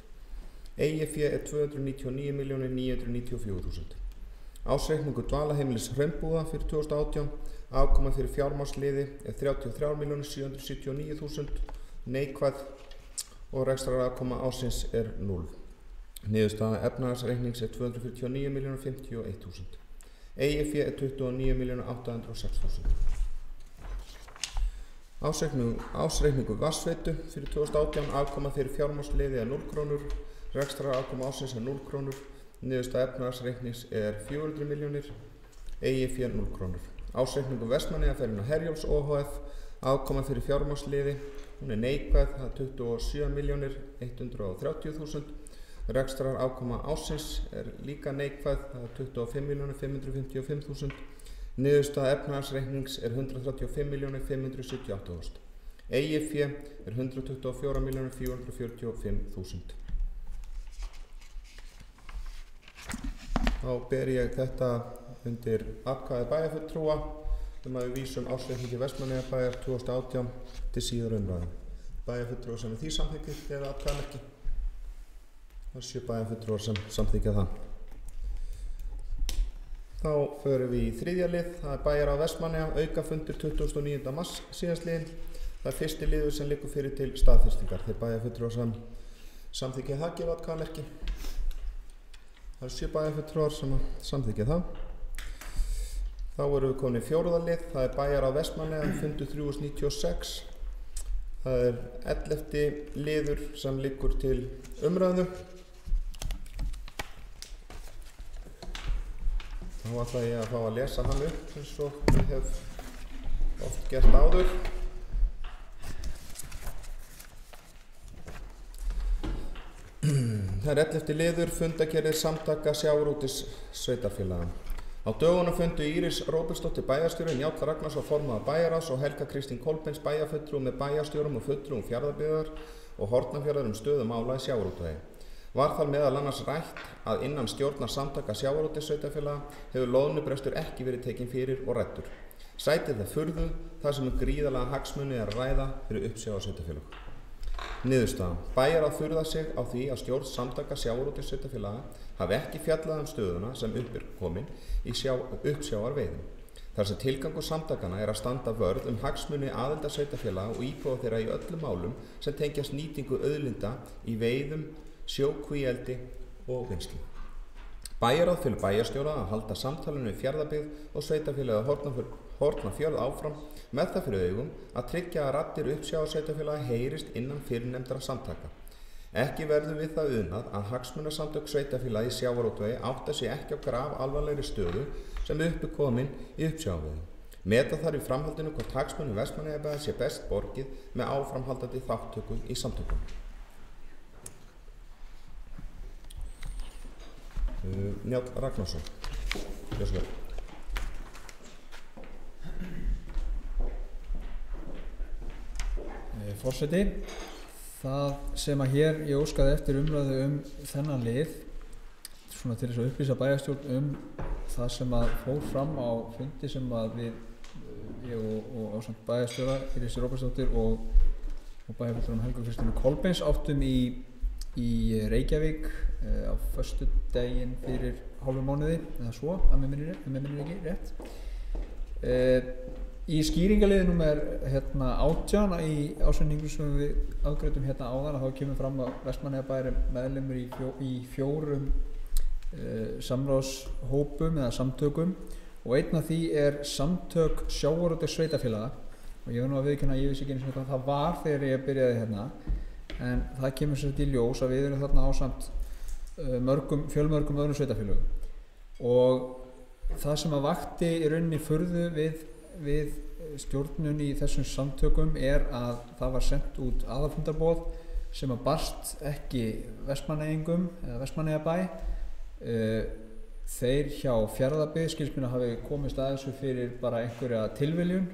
Eigið fé er 299.994.000. Ársreikningur dvalarheimilis Hraunbúða fyrir 2018, afkoma fyrir fjármagnsliði er 33.779.000, neikvæð og rekstrarafkoma ársins er 0. Niðurstaða efnahagsreiknings er 249.051.000. Eigið fé er 29.806.000. Ársreikningur Vatnsveitu fyrir 2018, afkoma fyrir fjármagnsliði er 0 krónur, rekstrarafkoma ársins er 0 krónur, niðurstaða efnahagsreiknings er 400 milljónir, eigið fé 0 krónur. Ársreikningur Vestmannaeyjaferjunnar Herjólfs ohf, afkoma fyrir fjármagnsliði, hún er neikvæð, það er 27.130.000, rekstrarafkoma ársins er líka neikvæð, það er 25.555.000, niðurstaða efnahagsreiknings er 135.578.000, eigið fé er 124.445.000. Þá ber ég þetta undir atkvæði bæjarfulltrúa að við vísum ársreikningi Vestmannaeyjabæjar 2018 til síðar umræðu. Bæjarfulltrúar sem því samþykkir eða atkvæðamerki. Það er 7 bæjarfulltrúar sem samþykkja það. Þá förum við í 3. lið, það er bæjarráð Vestmannaeyja, aukafundur 29. mars síðastliðinn. Það er fyrsti liður sem liggur fyrir til staðfestingar. Þeir bæjarfulltrúar sem samþykkja það gefa atkvæðamerki. Það er 7 bæjarfulltrúar sem samþykkja það. Þá erum við komin í 4. lið, það er bæjarráð Vestmannaeyja, fundur 396. Það er 11. liður sem liggur til umræðu. Þá ætla ég að fá að lesa hann upp eins og ég hef oft gert áður. Það er 11. liður, fundagerðir samtaka sjávarútvegssveitarfélaga. Á dögunum fundu Íris Róbertsdóttir bæjarstjóri, Njáll Ragnarsson formaður bæjarráðs og Helga Kristín Kolbeins bæjarfulltrúi með bæjarstjórum og fulltrúum Fjarðabyggðar og Hornafjarðar stöðu mála í sjávarútvegi. Var þar meðal annars rætt að innan stjórnar samtaka sjávarútvegssveitarfélaga hefur loðnubrestur ekki verið tekinn fyrir og ræddur. Sætið það furðu þar sem gríðarlega hagsmuni er að ræða fyrir uppsjávarsveitarfélög. Niðurstaða. Bæjarráð furðar sig á því að stjórn samtaka sjávarútvegssveitarfélaga hafi ekki fjallað stöðuna sem upp er komin í uppsjávarveiðum. Þar sem tilgangur samtakana er að standa vörð hagsmuni aðildarsveitarfélaga og íbúa þeirra í öllum málum sem tengjast nýtingu auðlinda í veiðum, sjókvíeldi og vinnslu. Bæjarráð fylgir bæjarstjóra að halda samtalinu við Fjarðabyggð og sveitarfélagið Hornafjörð áfram með það fyrir augum að tryggja að raddir uppsjávarsveitarfélaga heyrist innan fyrrnefndra samtaka. Ekki verður við það unað að hagsmunasamtök sveitarfélagi í sjávarútvegi átta sig ekki á grafalvarlegri stöðu sem uppi komin í uppsjávarveiðum. Meta þarf í framhaldinu hvort hagsmunum Vestmannaeyjabæjar sé best borgið með áframhaldandi þátttöku í samtökum. Njáll Ragnarsson. Forseti, það sem að hér ég óskaði eftir umræðu þennan lið svona til þess að upplýsa bæjarstjórn það sem að fór fram á fundi sem að ég og ásamt bæjarstjóra Íris Róbertsdóttir og bæjarfulltrúum Helgu Kristínu Kolbeins áttum í Reykjavík á föstudaginn fyrir hálfum mánuði eða svo, að mér minnir ekki rétt. Í skýringaliði númer 18 í ásendingu sem við afgreiddum áðan þá kemur fram að Vestmannaeyjabær er meðlimur í 4 samráðshópum eða samtökum og einn af því er samtök sjávarútvegssveitarfélaga og ég var nú að viðurkenna að ég vissi ekki einu sinni hvað það var þegar ég byrjaði en það kemur sér til ljós að við erum þarna ásamt fjölmörgum öðrum sveitarfélögum og það sem að vakti í rauninni furðu við við stjórnun í þessum samtökum að það var sent út aðalfundarboð sem barst ekki Vestmannaeyingum eða Vestmannaeyjabæ. Þeir hjá Fjarðabyggð skilst mér að hafi komist að þessu fyrir bara einhverja tilviljun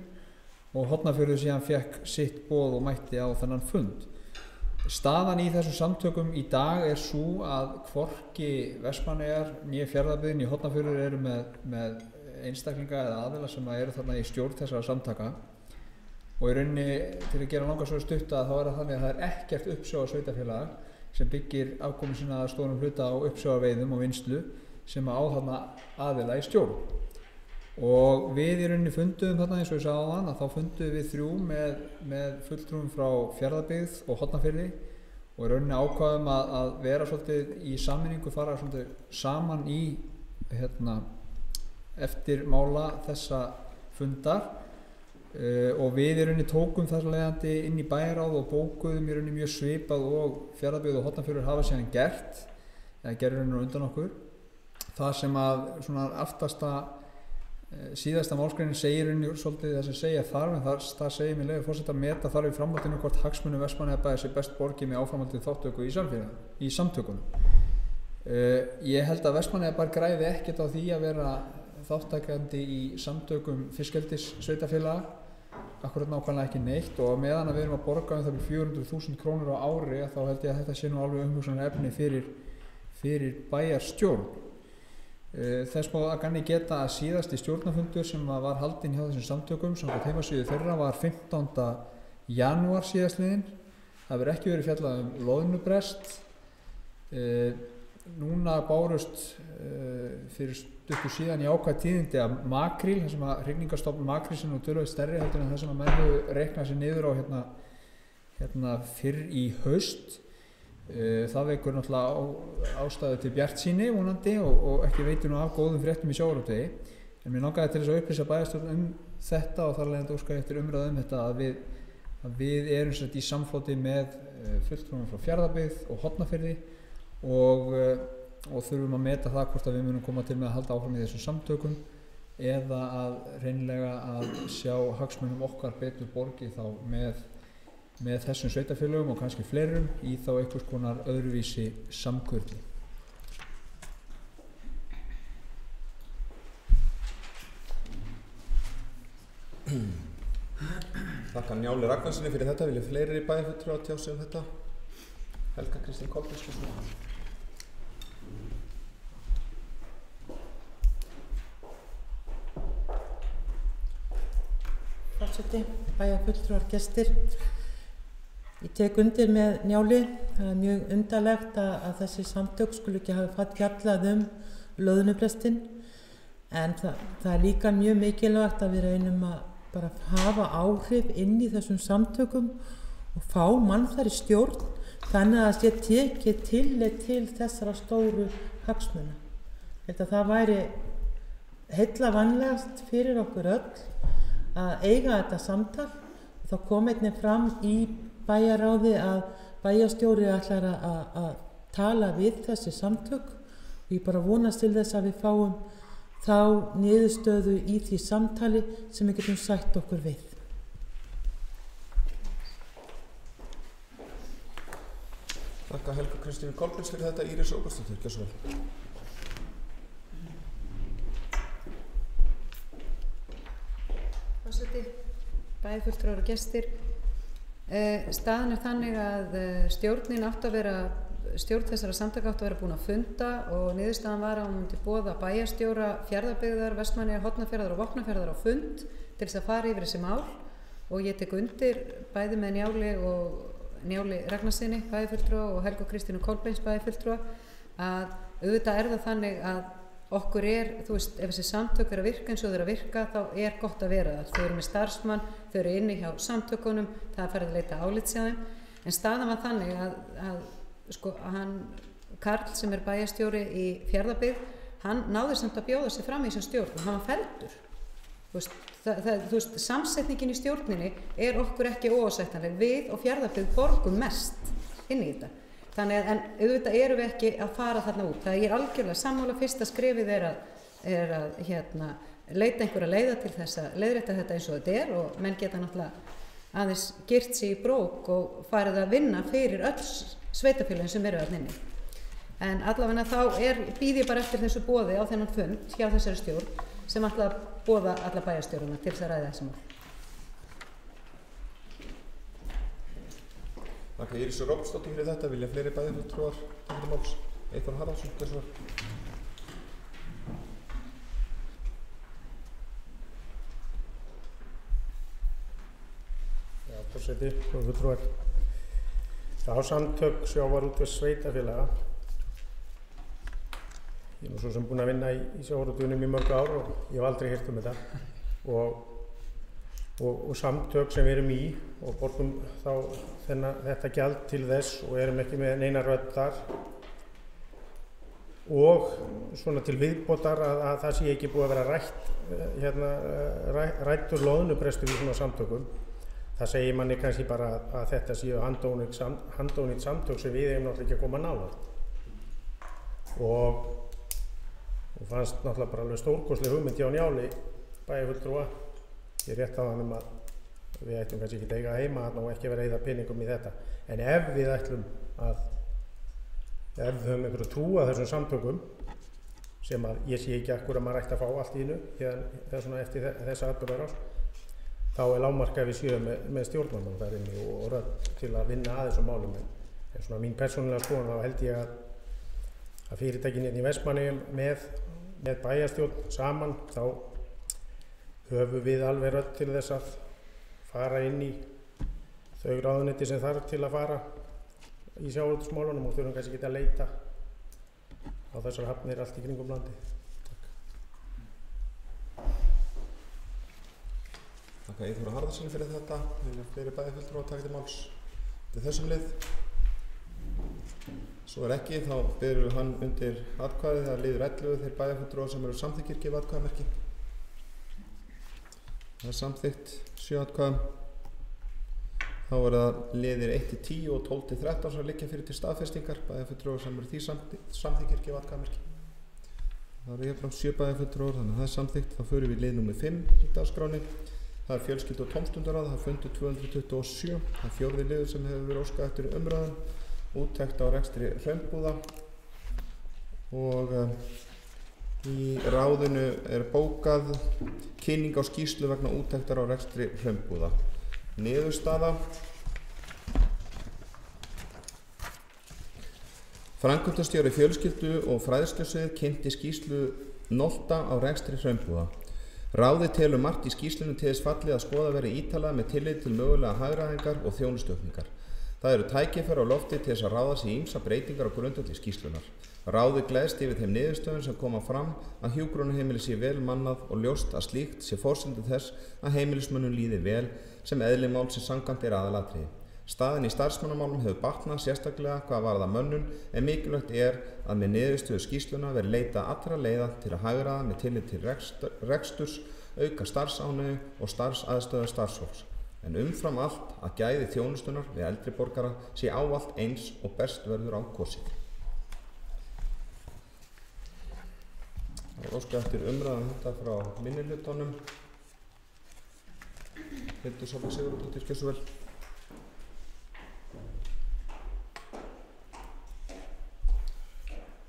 og Hornafjörður síðan fékk sitt boð og mætti á þennan fund. Staðan í þessum samtökum í dag sú að hvorki Vestmannaeyjar né Fjarðabyggð né Hornafjörður eru með einstaklinga eða aðila sem eru þarna í stjórn þessara samtaka, og í rauninni til að gera langa svo stutta þá það þannig að það ekkert uppsjóða sveitafélag sem byggir afkomu sína að stórum hluta á uppsjóðaveiðum og vinnslu sem á þarna aðila í stjórn. Og við í rauninni funduðum þarna, eins og ég sagði áðan, að þá funduðum við 3 með fulltrúum frá Fjarðabyggð og Hornafirði og í rauninni ákváðum að vera svolítið í sameiningu, fara svolítið saman í eftirmála þessa fundar, og við í rauninni tókum þess að leiðandi inn í bæjarráð og bókuðum í rauninni mjög svipað og Fjarðabyggð og Hornafjörður hafa síðan gert, eða gerir rauninni undan okkur. Það sem að svona aftasta síðasta málsgreinin segir rauninni svolítið það sem segja þarf, en það segir með leyfi forseta að meta þarf í framhaldinu hvort hagsmunum Vestmannaeyjabæjar sé best borgið með áframhaldið þátttöku í samtökunum. Ég held að Vestmannaeyjabæjar græði ekkert á því að vera þáttakandi í samtökum fiskeldissveitarfélaga, akkurat nákvæmlega ekki neitt, og meðan að við erum að borga það fyrir 400.000 krónur á ári þá held ég að þetta sé nú alveg umhugsanlega efni fyrir bæjarstjórn. Þess má að ganni geta að síðasti stjórnarfundur sem var haldinn hjá þessum samtökum samkvæmt heimasíðu þeirra var 15. janúar síðastliðinn. Það hefur ekki verið fjallað loðnubrest. Núna bárust fyrir stuttu síðan jákvæð tíðindi að makríl, þar sem að hrygningarstofn makríl sem nú töluvert stærri heldur en það sem að menn hefur reiknað sér niður á hérna fyrr í haust. Það vekur náttúrulega ástæðu til bjartsýni vonandi og ekki veitir nú af góðum fréttum í sjávarútvegi, en mér langaði til þess að upplýsa bæjarstjórn þetta og þar af leiðandi óska ég eftir umræðu þetta að við erum sett í samfloti með fulltrúum frá Fjarðabyggð og Hornafirði og þurfum að meta það hvort að við munum koma til með að halda áfram í þessum samtökum eða að hreinlega að sjá hagsmunum okkar betur borgið þá með þessum sveitarfélögum og kannski fleirum í þá einhvers konar öðruvísi samkurli. Þakka Njáli Ragnarssoni fyrir þetta. Vilja fleiri bæjarfulltrúar tjá sig um þetta? Helga Kristín Kolbeinsdóttir. Forseti, bæjarfulltrúar, gestir. Ég tek undir með Njáli. Það er mjög undarlegt að þessi samtök skulu ekki hafa fjallað loðnubrestinn, en það er líka mjög mikilvægt að við reynum að bara hafa áhrif inn í þessum samtökum og fá mann þar í stjórn þannig að sé tekið tillit til þessara stóru hagsmuna. Það væri heillavænlegast fyrir okkur öll að eiga þetta samtal. Það kom einnig fram í bæjarráði að bæjarstjóri ætlar að tala við þessi samtök og ég bara vonast til þess að við fáum þá niðurstöðu í því samtali sem við getum sætt okkur við. Þakka Helga Kristínu Kolbeins fyrir þetta. Íris Ómarsdóttir, gjörðu svo vel. Forseti, bæjarfulltrúar og gestir. Staðan er þannig að stjórn þessara samtaka átti að vera búin að funda og niðurstaðan var að hún myndi boða bæjarstjóra Fjarðabyggðar, Vestmannaeyja, Hornafjarðar og Vopnafjarðar á fund til þess að fara yfir þessi mál, og ég tek undir bæði með Njáli Ragnarssoni bæjarfulltrúa og Helgu Kristínu Kolbeins bæjarfulltrúa að auðvitað það þannig að okkur ef þessi samtök að virka eins og þau að virka, þá gott að vera þar. Þau eru með starfsmann, þau eru inni hjá samtökunum, það farið að leita álits hjá þeim. En staðan var þannig að hann, Karl sem er bæjarstjóri í Fjarðabyggð, hann náði samt að bjóða sig fram í þessum stjórn og hann var felldur. Samsetningin í stjórninni okkur ekki óásættanleg. Við og Fjarðabyggð borgum mest inn í þetta. Þannig en auðvitað erum við ekki að fara þarna út. Það algjörlega sammála. Fyrsta skrefið að leita einhverja leiða til þess að leiðrétta þetta eins og þetta og menn geta náttúrulega aðeins girt sig í brók og farið að vinna fyrir öll sveitarfélögin sem eru þarna inni. En allavega þá býð ég bara eftir þessu boði á þennan fund hjá þessari stjórn sem ætla að boða alla bæjarstjórana til þess að ræða þessi mál. Þakka Írisu Róbsdóttur fyrir þetta. Vilja fleiri bæjarfulltrúar taka til máls? Eyþór Haraldsson, hversu var? Já, forseti, fulltrúar. Já, samtök sjávarútvegs sveitafélaga. Ég er nú svo sem búinn að vinna í sjávarútveginum í mörg ár og ég hef aldrei heyrt þetta. Og samtök sem við erum í og borgum þá þetta gjald til þess og erum ekki með neina rödd þar. Og svona til viðbótar að það sé ekki búið að vera ræddur loðnubrestur í svona samtökum. Það segir manni kannski bara að þetta séu handónýtt samtök sem við eigum náttúrulega ekki að koma nálægt. Og fannst náttúrulega bara alveg stórkostleg hugmynd hjá Njáli bæjarfulltrúa. Ég rétt á hann að við ættum kannski ekki að eiga heima þarna og ekki vera að eyða peningum í þetta. En ef við ætlum ef við höfum einhverju trú að þessum samtökum, sem að ég sé ekki akkur að maður ætti að fá allt í einu eftir þessa atburðarás, þá lágmark að við séum með stjórnarmann þar inni og rödd til að vinna að þessum málum. En svona mín persónulega skoðun þá held ég að fyrirtækin í Vestmannaeyjum með bæjarstjórn saman, þá höfum við alveg rödd til þess að fara inn í þau ráðuneyti sem þarf til að fara í sjávarútvegsmálunum og þurfum kannski ekki að leita á þessar hafnir allt í kringum landið. Þakka Eyþóri Haraldssyni fyrir þetta. Vilja fleiri bæjarfulltrúar taka til máls til þessum lið? Svo ekki, þá byrjum við hann undir atkvæði. Það liður 11 þeir bæjarfulltrúar sem eru samþykkir gefa atkvæðamerki. Það er samþykkt 7 atkvæðum. Þá er það liðir 1-10 og 12-13 sem liggja fyrir til staðfestingar. Bæjarfulltrúar sem eru því samþykkir gefa atkvæðamerki. Það eru jafnframt 7 bæjarfulltrúar, þannig að það er samþykkt. Þá förum við lið númer 5 í dagskránni. Það er fjölskyldu- og tómstundaráð. Það er fundur 227. Það er 4. liður sem hefur verið óskað eftir umræðum. Úttekt á rekstri hraunbúða og í ráðinu er bókað kynning á skýrslu vegna úttektar á rekstri hraunbúða. Niðurstaða: Framkvæmdastjóri fjölskyldu- og fræðslusvið kynnti skýrslu 0 á rekstri hraunbúða. Ráðið telur margt í skýrslunum til þess fallið að skoða verið ítarlega með tillit til mögulega hagræðingar og þjónustuaukningar. Það eru tækifæri á lofti til þess að ráða sig ýmsar breytingar á grundvelli skýrslunnar. Ráðið gleðst yfir þeim niðurstöðum sem koma fram að hjúkrunarheimili sé vel mannað og ljóst að slíkt sé forsendur þess að heimilismönnum líði vel sem eðli málsins samkvæmt er aðalatriði. Staðan í starfsmannamálum hefur batnað sérstaklega hvað varðar mönnun en mikilvægt er að með niðurstöðu skýrslunnar verði leitað allra leiða til að hagræða með tillit til reksturs, auka starfsánægju og starfsaðstöðu starfsfólks. En umfram allt að gæði þjónustunar við eldri borgara sé ávallt eins og best verður á kosið. Það er óskað eftir umræðan þetta frá minnihlutanum. Hildur Sólveig Sigurðardóttir, gjörðu svo vel.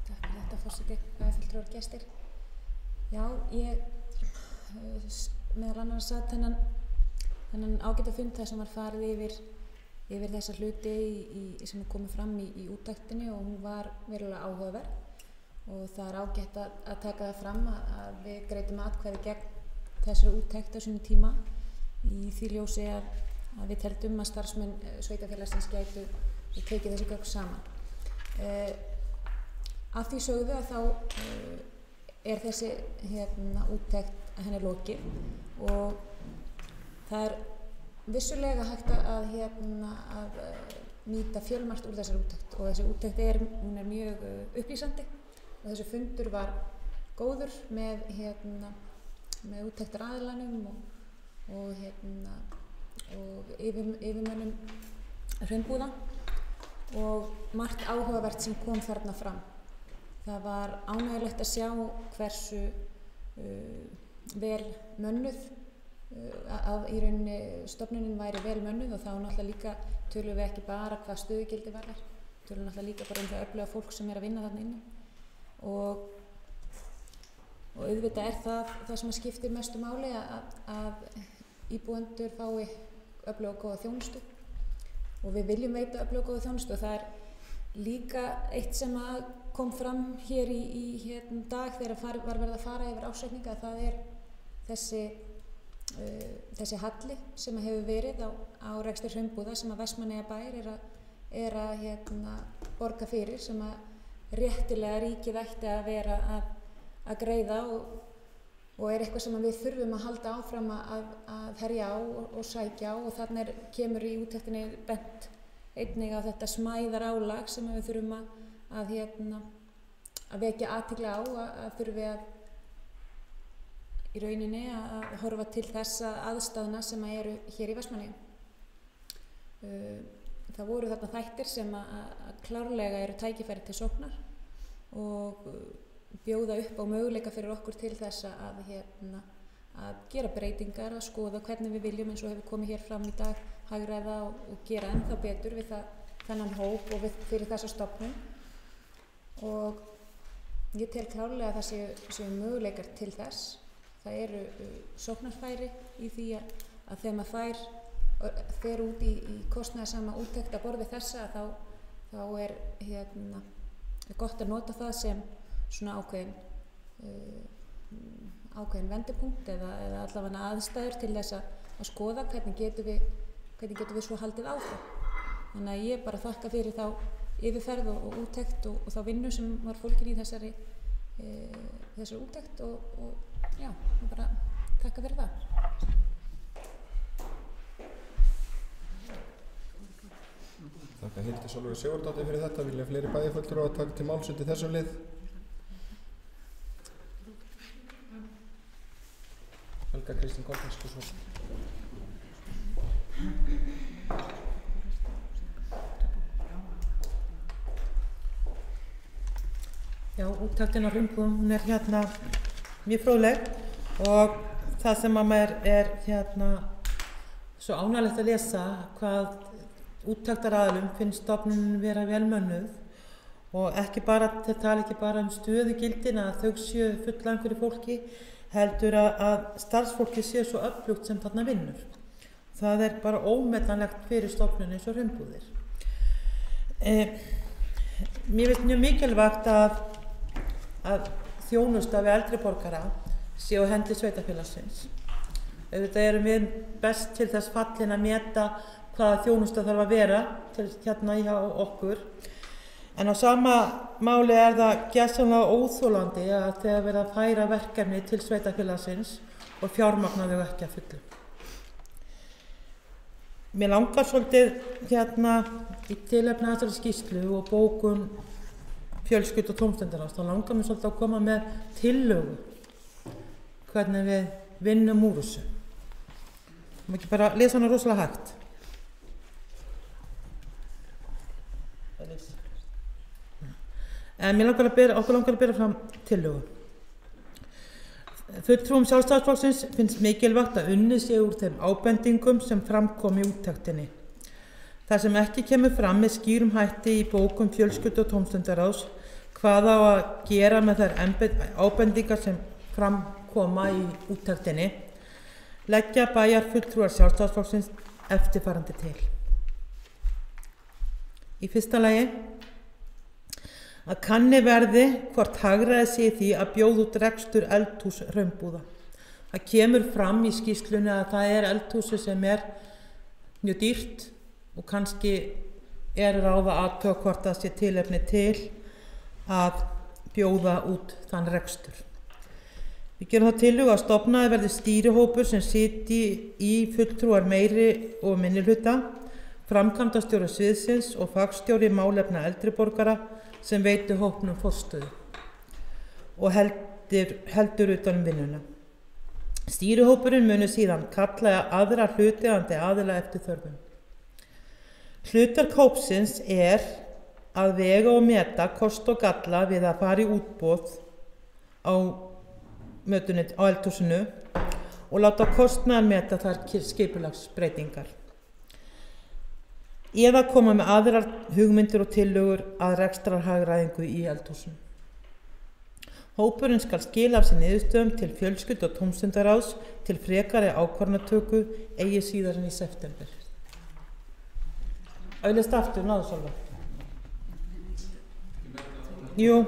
Takk fyrir þetta, forseti, bæjarfulltrúar, gestir. Já, ég meðal annars satt þennan ágæta fund þar sem var farið yfir þessa hluti sem komu fram í úttektinni og hún var verulega áhugaverð og það er ágætt að taka það fram að við greiddum atkvæði gegn þessari úttekt á sínum tíma í því ljósi að við teldum að starfsmenn sveitarfélagsins gætu tekið þessi gögn saman. Af því sögðu að þá er þessi úttekt að henni lokið og það er vissulega hægt að nýta fjölmargt úr þessari úttekt og þessi úttekt er mjög upplýsandi og þessi fundur var góður með úttektaraðilanum og yfirmönnum hraunbúða og margt áhugavert sem kom þarna fram. Það var ánægjulegt að sjá hversu vel mönnuð, að í rauninni stofnunin væri vel mönnuð, og þá náttúrulega líka tölum við ekki bara hvað stöðugildi varðar, tölum náttúrulega líka bara það öfluga fólk sem að vinna þarna inni, og auðvitað það sem skiptir mestu máli að íbúendur fái öfluga og góða þjónustu, og við viljum veita öfluga og góða þjónustu, og það líka eitt sem að kom fram hér í dag þegar var verið að fara yfir ársreikninga, það þessi halli sem hefur verið á rekstri hraunbúða sem að Vestmannaeyjabær er að borga fyrir, sem að réttilega ríkið ætti að vera að greiða, og eitthvað sem við þurfum að halda áfram að herja á og sækja á, og þannig kemur í úttektinni bent einnig á þetta smæðarálag sem við þurfum að vekja athygli á, að þurfi að í rauninni að horfa til þessa aðstæðna sem eru hér í Vestmannaeyjum. Það voru þarna þættir sem að klárlega eru tækifæri til sóknar og bjóða upp á möguleika fyrir okkur til þess að gera breytingar, að skoða hvernig við viljum, eins og hefur komið hér fram í dag, hagræða og gera ennþá betur við þennan hóp og fyrir þessa stofnun. Og ég tel klárlega að það séu möguleikar til þess. Það eru sóknarfæri í því að þegar maður fer út í kostnaðarsama úttekt að borði þessa, þá er gott að nota það sem svona ákveðin vendipunkt eða allavega aðstæður til þess að skoða hvernig getum við svo haldið áfram. Þannig að ég bara þakka fyrir þá yfirferð og úttekt og þá vinnu sem var fólkin í þessari úttekt og já, ég bara þakka fyrir það. Þakka Hildi Sólveig Sigurðardóttur fyrir þetta. Vilja fleiri bæjarfulltrúar að taka til máls undir þessum lið? Helga Kristín Kolbeinsdóttir. Já, úttektin á hraunbúðum, hún er mjög fróðleg, og það sem að maður er svo ánægilegt að lesa hvað úttektaraðilum finnst stofnunin vera vel mönnuð, og þeir tala ekki bara stöðugildin að þau séu full af einhverju fólki, heldur að starfsfólki séu svo öflugt sem þarna vinnur. Það er bara ómetanlegt fyrir stofnunin eins og hraunbúðir. Mér finnst mjög mikilvægt að þjónusta við eldri borgara sé á hendi sveitarfélagsins. Auðvitað erum við best til þess fallin að meta hvaða þjónusta þarf að vera til hjá okkur. En á sama máli er það gersamlega óþolandi að þegar verið að færa verkefni til sveitarfélagsins og fjármagna þau ekki að fullu. Mér langar svolítið í tilefni af þessari skýrslu og bókun Fjölskyldu og tómstundaráðs, þá langar mér svolítið að koma með tillögu hvernig við vinnum úr þessu. Má ekki bara lesa hana rosalega hægt. En okkur langar að bera fram tillögu. Fulltrúum Sjálfstæðisflokksins finnst mikilvægt að unnið sé úr þeim ábendingum sem framkom í úttektinni. Það sem ekki kemur fram með skýrum hætti í bókum Fjölskyldu og tómstundaráðs hvað á að gera með þær ábendingar sem fram koma í úttektinni, leggja bæjarfulltrúar Sjálfstæðisflokksins eftirfarandi til. Í fyrsta lagi að kanni verði hvort hagræði sé í því að bjóða út rekstur eldhús hraunbúða. Það kemur fram í skýrslunni að það er eldhúsi sem er mjög dýrt og kannski er ráð að athuga hvort það sé tilefni til að bjóða út þann rekstur. Við gerum það tillögu að stofnaður verði stýrihópur sem sitji í fulltrúar meiri og minnihluta, framkvæmdastjóri sviðsins og fagstjóri málefna eldri borgara sem veiti hópnum forstöðu og heldur utan vinnuna. Stýrihópurinn muni síðan kalla aðra hlutaðeigandi aðila eftir þörfum. Hlutverk hópsins er að vega og meta kost og galla við að fara í útboð á mötunni á eldhúsinu og láta kostnaðarmeta þær skipulagsbreytingar. Eða koma með aðrar hugmyndir og tillögur að rekstrarhagræðingu í eldhúsinu. Hópurinn skal skila af sér niðurstöðum til fjölskyldu- og tómstundaráðs til frekari ákvarðanatöku eigi síðar en í september. Auðvitað aftur, náðu Sólveig. Jú,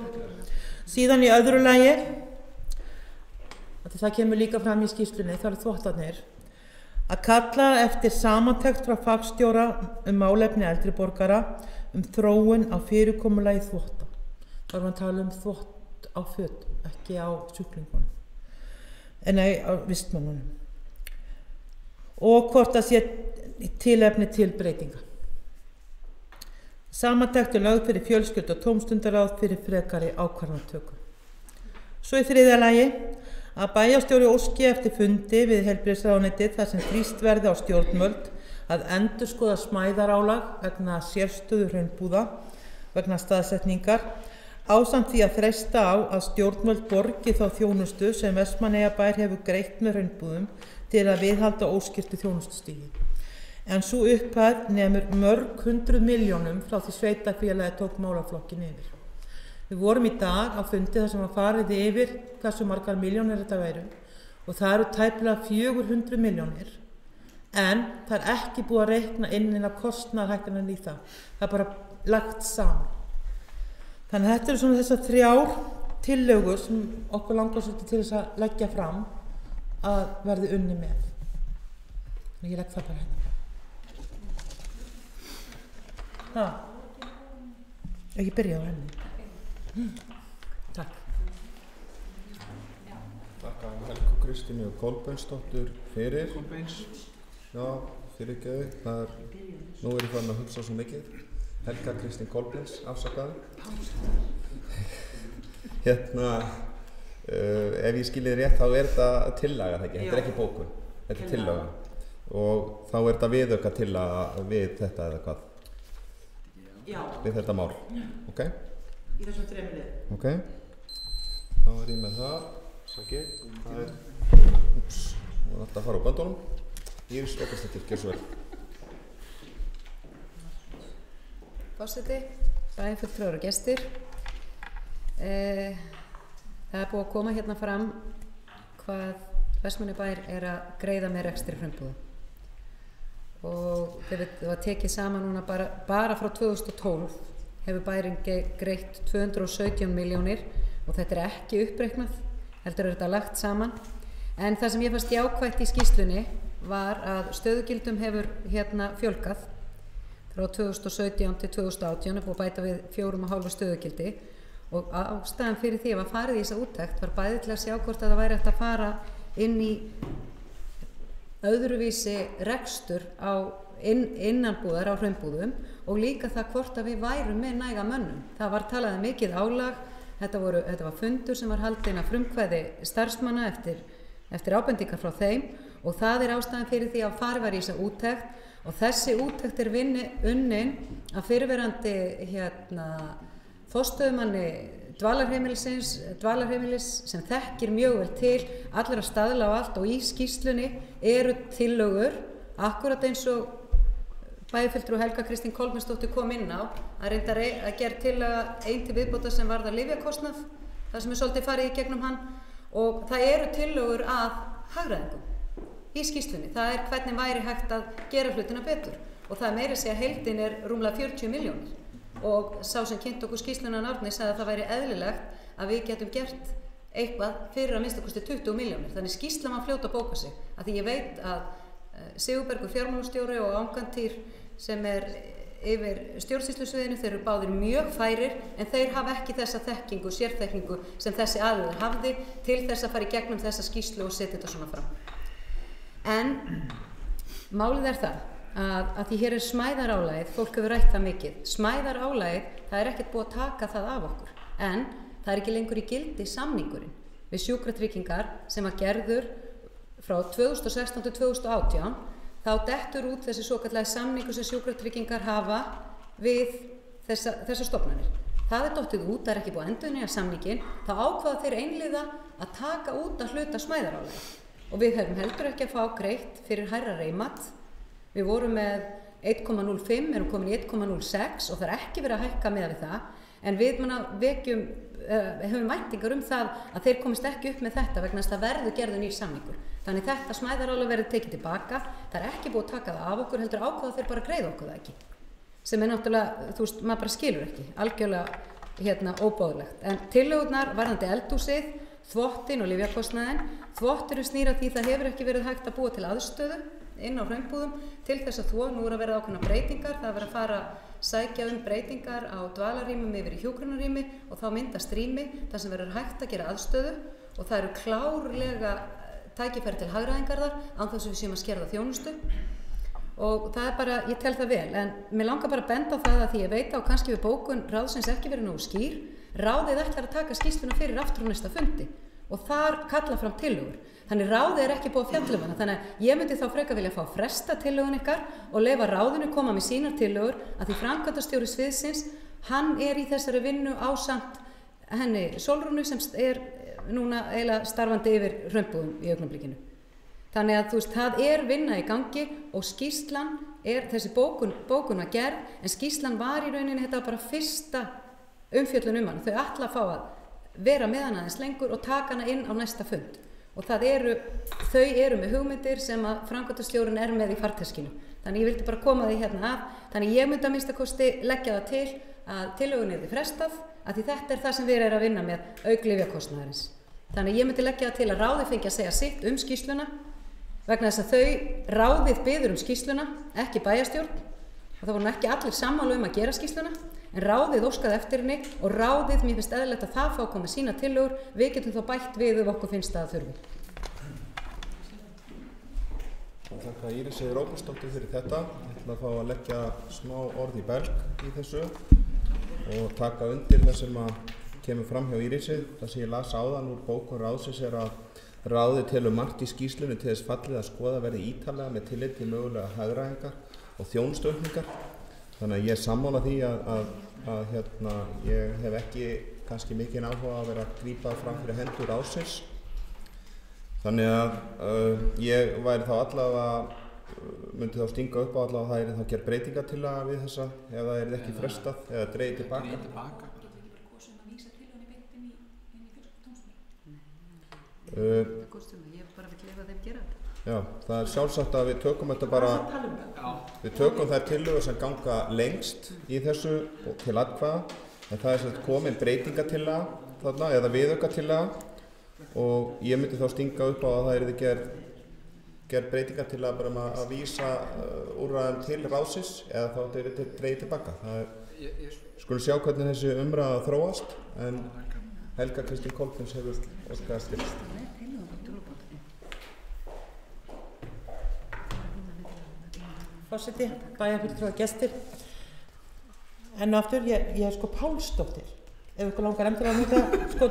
síðan í öðru lagi, það kemur líka fram í skýrslunni, það eru þvottarnir, að kalla eftir samantekt frá fagstjóra málefni eldri borgara þróun á fyrirkomulagi þvotta. Það er að tala þvott á fötum, ekki á sjúklingunum, á vistmönnunum. Og hvort að sé tilefni til breytinga. Samantekt lögð fyrir fjölskyldu- og tómstundaráð fyrir frekari ákvarðanatöku. Svo í þriðja lagi að bæjarstjóri óski eftir fundi við heilbrigðisráðuneytið þar sem þrýst verði á stjórnvöld að endurskoða smæðarálag vegna sérstöðu hraunbúða vegna staðsetningar ásamt því að freista á að stjórnvöld borgi þá þjónustu sem Vestmannaeyjabær hefur greitt með hraunbúðum til að viðhalda óskiptu þjónustustigi. En sú upphæð nemur mörg 100 milljónum frá því sveitarfélagið tók málaflokkin yfir. Við vorum í dag á fundi þar sem var farið yfir hversu margar milljónir þetta væru og það eru tæplega 400 milljónir en það er ekki búið að reikna inn að kostnaðarhækkanir í það. Það er bara lagt saman. Þannig að þetta eru svona þessar 3 tillögur sem okkur langar svolítið til þess að leggja fram að verði unni með. Þannig ég legg það bara hérna. Ekki byrja á henni. Takk. Takk að Helgu Kristínu Kolbeinsdóttur fyrir. Já, fyrirgefðu. Það er, nú er ég farin að hugsa svo mikið. Helga Kristín Kolbeins, afsakaðu. Ef ég skilið rétt þá er þetta tillaga, það ekki? Þetta er ekki bókun, þetta er tillaga. Og þá er þetta viðauka tillaga við þetta eða hvað? Já. Við þetta mál, ok? Í þessum 3 liðum. Ok, þá er ég með það, það er, það er alltaf að fara á böndunum. Íris Ókarsdóttir, gjör svo vel. Forseti, bæjarfulltrúar og gestir. Það er búið að koma hérna fram hvað Vestmannaeyjabær er að greiða með rekstri hraunbúða. Og þegar það var tekið saman núna bara frá 2012 hefur bærinn greitt 217 milljónir og þetta er ekki uppreiknað, heldur er þetta lagt saman. En það sem ég fannst jákvætt í skýrslunni var að stöðugildum hefur hérna fjölgað frá 2017 til 2018 er búið að bæta við 4,5 stöðugildi og ástæðan fyrir því að var farið í þessa úttekt var bæði til að sjá hvort að það væri hægt að fara inn í öðruvísi rekstur á innanbúðar á hraunbúðum og líka það hvort að við værum með næga mönnum. Það var talað mikið álag, þetta var fundur sem var haldinn að frumkvæði starfsmanna eftir ábendingar frá þeim og það er ástæðan fyrir því að farið var í þessa úttekt og þessi úttekt er unnin af fyrrverandi forstöðumanni dvalarheimilis sem þekkir mjög vel til allra staðla og allt og í skýrslunni eru tillögur akkurat eins og bæjarfulltrúi Helga Kristín Kolbeinsdóttir kom inn á að reynda að gera tillaga ein til viðbótar sem varðar lyfjakostnað það sem er svolítið farið í gegnum hann og það eru tillögur að hagræðingum í skýrslunni það er hvernig væri hægt að gera hlutina betur og það meira segja heildin er rúmlega 40 milljónir og sá sem kynnt okkur skýrsluna Árni sagði að það væri eðlilegt að við getum gert eitthvað fyrir að minnsta kosti 20 milljónir. Þannig skýrsla maður fljóta að bóka sig. Að því ég veit að Sigurbergur fjármálastjóri og Angantýr sem er yfir stjórnsýslusviðinu, þeir eru báðir mjög færir en þeir hafa ekki þessa þekkingu, sérþekkingu sem þessi aðilar hafði til þess að fara í gegnum þessa skýrslu og setja þetta svona fram. En málið er það að því hér er smæðarálagið, fólk hefur rætt það mikið. Smæðarálagið, það er ekkert búið að taka það af okkur, en það er ekki lengur í gildi samningurinn við sjúkratryggingar sem að gerður frá 2016 til 2018, þá dettur út þessi svokallaði samningur sem sjúkratryggingar hafa við þessar stofnanir. Það dottið út, það ekki búið að endurnýja samninginn, þá ákvaða þeir einliða að taka út að hluta smæðarálag. Og við höfum heldur ekki að fá greitt fyrir hærra reymat. Við vorum með 1,05, erum komin í 1,06 og það ekki verið að hækka með við það. En við höfum væntingar það að þeir komist ekki upp með þetta vegna þess að það verður gerður nýr samningur. Þannig þetta smæðarálag verður tekið tilbaka, það ekki búið að taka það af okkur, heldur ákvaða þeir bara að greiða okkur það ekki. Sem náttúrulega, þú veist, maður bara skilur ekki, algjörlega óbóðlegt. En tillögurnar varðandi eldhúsið, þvottinn og lyfjakostnaðinn, þvotturinn snýr að því það hefur ekki verið hægt að búa til aðstöðu inn á hraunbúðum til þess að þvo, nú að verða ákveðna breytingar, það verið að fara sækja breytingar á dvalarrýmum yfir í hjúkrunarrými og þá myndast rými þar sem verður hægt að gera aðstöðu og það eru klárlega tækifæri til hagræðingar þar án þess að við séum að skerða þjónustu. Og það bara, ég tel það vel, en mér langar bara að benda á það að því ég veit á kannski við bókun ráðsins ekki verið nógu skýr, ráðið ætlar að taka skýrsluna fyrir aftur á næsta fundi og þar kalla fram tillögur. Þannig ráðið ekki búið að fjalla um hana, þannig að ég myndi þá frekar vilja fá fresta tillögun ykkar og leyfa ráðinu koma með sínar tillögur að því framkvæmdastjóri sviðsins, hann í þessari vinnu ásamt henni Sólrúnu sem núna eiginlega starfandi yfir hraunbúðum í augnablikinu. Þannig að þú veist, það vinna í gangi og skýrslan þessi bókun var gerð, en skýrslan var í rauninni, þetta var bara fyrsta umfjöllun hana. Þau ætla að fá að vera með hana aðeins lengur og taka hana inn á næsta fund. Og þau eru með hugmyndir sem að framkvæmdastjórinn með í farteskinu. Þannig ég vildi bara koma því hérna af. Þannig ég myndi að minnsta kosti leggja það til að tillögunni yrði frestað, að því þetta það sem við erum að vinna með auk lyfjakostnaðarins. Þannig ég myndi leggja það til að ráðið fengi að segja sitt skýrsluna vegna þess að ráðið biður skýrsluna, ekki bæjarstjórn, og það voru ekki allir sammála að gera skýrsluna, en ráðið óskaði eftir henni og ráðið, mér finnst eðlilegt að það fá að koma sína tillögur, við getum þá bætt við ef okkur finnst það að þurfi. Þakka Írisi Róbertsdóttur fyrir þetta. Ég ætla að fá að leggja smá orð í belg í þessu og taka undir það sem kemur fram hjá Írisi. Það sem ég las áðan úr bókun ráðsins að ráðið telur margt í skýrslunni til þess fallið að skoða verði ítarlega með tillit til mögulega hagræðingar og þjónustuaukningar. Þannig að ég sammála því að ég hef ekki kannski mikinn áhuga að vera að grípa fram fyrir hendur ráðsins. Þannig að ég væri þá myndi þá stinga upp á allavega að það þá gerð breytingartillaga við þessa ef það ekki frestað eða dregið tilbaka. Ég bara vil leyfa þeim gera þetta. Já, það sjálfsagt að við tökum þetta bara, við tökum þær tillögur sem ganga lengst í þessu til atkvæða, en það komin breytingartillaga þarna eða viðaukatillaga og ég myndi þá stinga upp á að það yrði gerð breytingartillaga bara að vísa úrræðum til ráðsins eða þá þetta yrði dregið tilbaka. Skulum sjá hvernig þessi umræða þróast, en Helga Kristín Kolbins hefur óskað að styrkst. Forseti, bæjarfulltrúar, gestir. Enn og aftur, ég sko Pálsdóttir. Ef ykkur langar endur að nota sko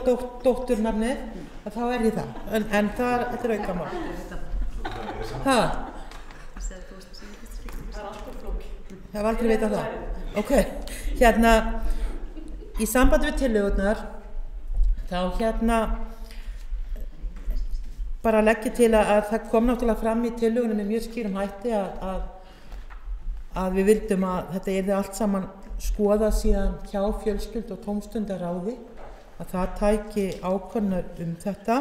dótturnafnið, þá ég það. En þetta aukamál. Hæ? Það var aldrei vitað það. Ok, í sambandi við tillögurnar, þá bara legg ég til að það kom náttúrulega fram í tillögunum með mjög skýrum hætti að við vildum að þetta yrði allt saman skoðað síðan hjá fjölskyldu- og tómstundaráði, að það tæki ákvörðun þetta.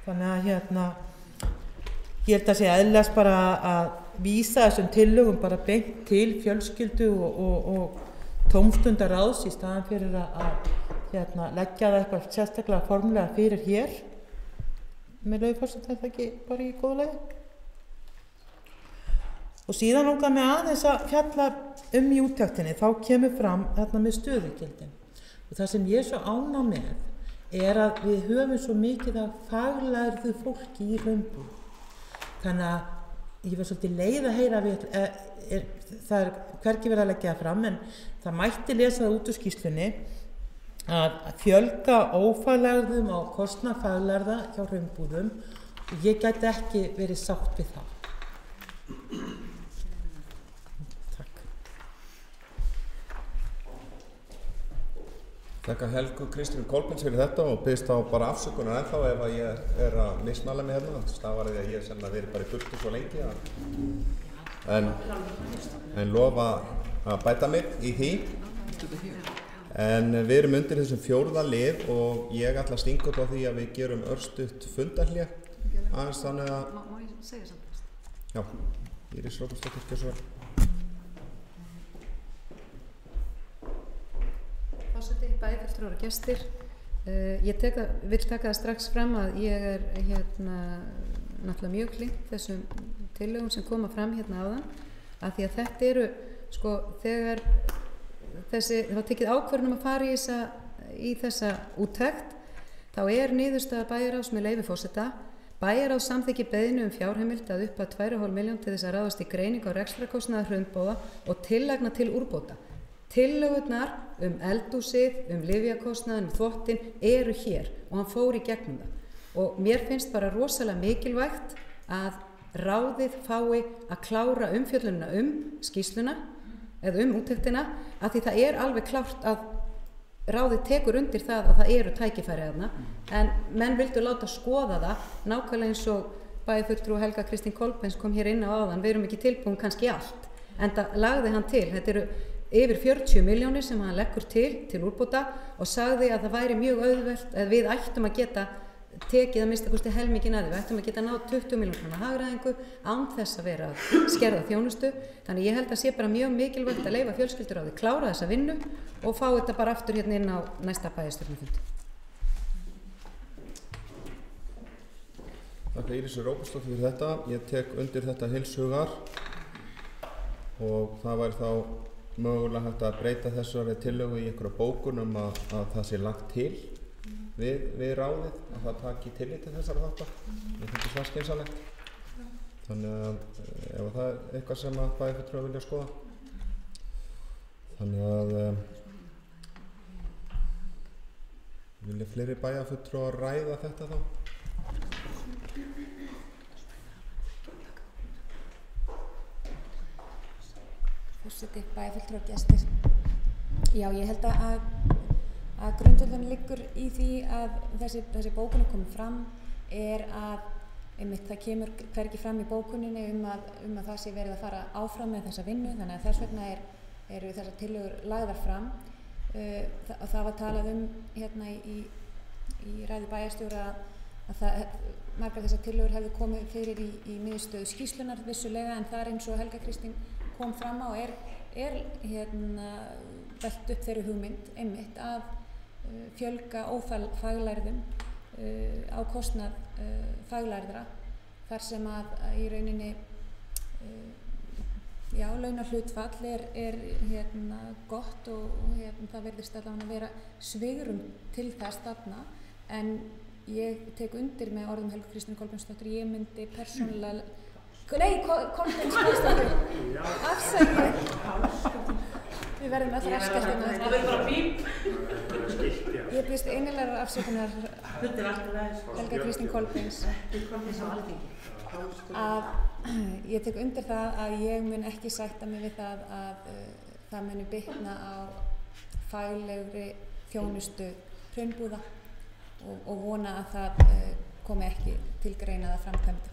Þannig að ég held að sé eðlilegast bara að vísa þessum tillögum bara beint til fjölskyldu- og tómstundaráðs í staðan fyrir að leggja það eitthvað sérstaklega formulega fyrir hér. Með leyfi forseta, það ekki bara í góðu lagi. Og síðan langar mig aðeins að fjalla í úttektinni, þá kemur fram með stöðugildin. Og það sem ég er svo ánægð með að við höfum svo mikið af faglærðu fólki í hraunbúðum. Þannig að ég var svolítið leið að heyra það hvergi verið að leggja það fram, en það mætti lesa það út úr skýrslunni að fjölga ófaglærðum á kostnað faglærða hjá hraunbúðum og ég gæti ekki verið sátt við það. Takk. Þakka Helgu Kristínu Kolbens fyrir þetta og biðst þá bara afsökunar ennþá ef að ég að mismæla mig hérna. Það stafar því að ég sennilega verið bara í burtu svo lengi en lofa að bæta mig í því. En við erum undir þessum 4. lið og ég ætla að stinga upp á því að við gerum örstutt fundarhlé aðeins þannig að... Má ég segja samt? Já, Íris Róbersdóttir, gjör svo vel. Forseti, bæjarfulltrúar og gestir. Ég vil taka það strax fram að ég er náttúrulega mjög hlynnt þessum tillögum sem koma fram hérna áðan, af því að þetta eru, sko, þegar það var tekið ákvörðun að fara í þessa úttekt, þá er niðurstaða bæjarráðs með leyfi forseta. Bæjarráð samþykki beiðni fjárheimild að upp að 2,5 milljón til þess að ráðast í greiningu á rekstrarkostnaðar hraunbóða og tillagna til úrbóta. Tillögurnar eldhúsið, lyfjakostnaðinn, þvottinn eru hér og hann fór í gegnum það. Og mér finnst bara rosalega mikilvægt að ráðið fái að klára umfjöllunina skýrsluna eða úttektina, af því það er alveg klárt að ráðið tekur undir það að það eru tækifæri þarna, en menn vildu láta skoða það nákvæmlega eins og bæjarfulltrúi Helga Kristín Kolbens kom hér inn á áðan. Við erum ekki tilbúin kannski allt, en það lagði hann til. Þetta eru yfir 40 milljónir sem hann leggur til úrbóta og sagði að það væri mjög auðvelt að við ættum að geta tekið að minnsta kosti helminginn að því. Við ættum að geta náð 20 milljónir hagræðingu án þess að vera að skerða þjónustu. Þannig ég held að sé bara mjög mikilvægt að leyfa fjölskyldur á því klára þessa vinnu og fá þetta bara aftur hérna inn á næsta bæjarstjórnarfund. Takk Íris Róbersdóttir fyrir þetta. Ég tek undir þetta heils hugar og það væri þá mögulega hægt að breyta þessari tillögu í einhverja bókun að það sé lagt til við ráðið, að það taki tillit til þessara þáttar. Ég finnst það skynsamlegt. Þannig að ef það er eitthvað sem að bæjarfulltrúar vilja skoða. Þannig að vilja fleiri bæjarfulltrúar ræða þetta þá? Forseti, bæjarfulltrúar, gestir. Já, ég held að grundvöllurinn liggur í því að þessi bókun komið fram er að einmitt það kemur hvergi fram í bókuninni að það sé verið að fara áfram með þessa vinnu, þannig að þess vegna eru þessar tillögur lagðar fram. Það var talað hérna í ræðu bæjarstjóra að margar þessar tillögur hefðu komið fyrir í niðurstöðu skýrslunar vissulega, en það er eins og Helga Kristín kom fram á er velt upp þeirri hugmynd einmitt að fjölga ófaglærðum á kostnað faglærðra, þar sem að í rauninni launahlutfall er gott og það virðist allavega að vera svigrúm til þess þarna, en ég tek undir með orðum Helgu Kristínu Kolbensdóttur. Ég myndi persónulega Kolbensdóttir afsækja. Við verðum öll afskætt hérna eftir. Það verður bara bíp. Ég býst einilegar afsökunar Helga Kristín Kolbens að ég tek undir það að ég mun ekki sætta mig við það að það muni bitna á faglegri þjónustu hraunbúða og vona að það komi ekki til greina að framkvæmda.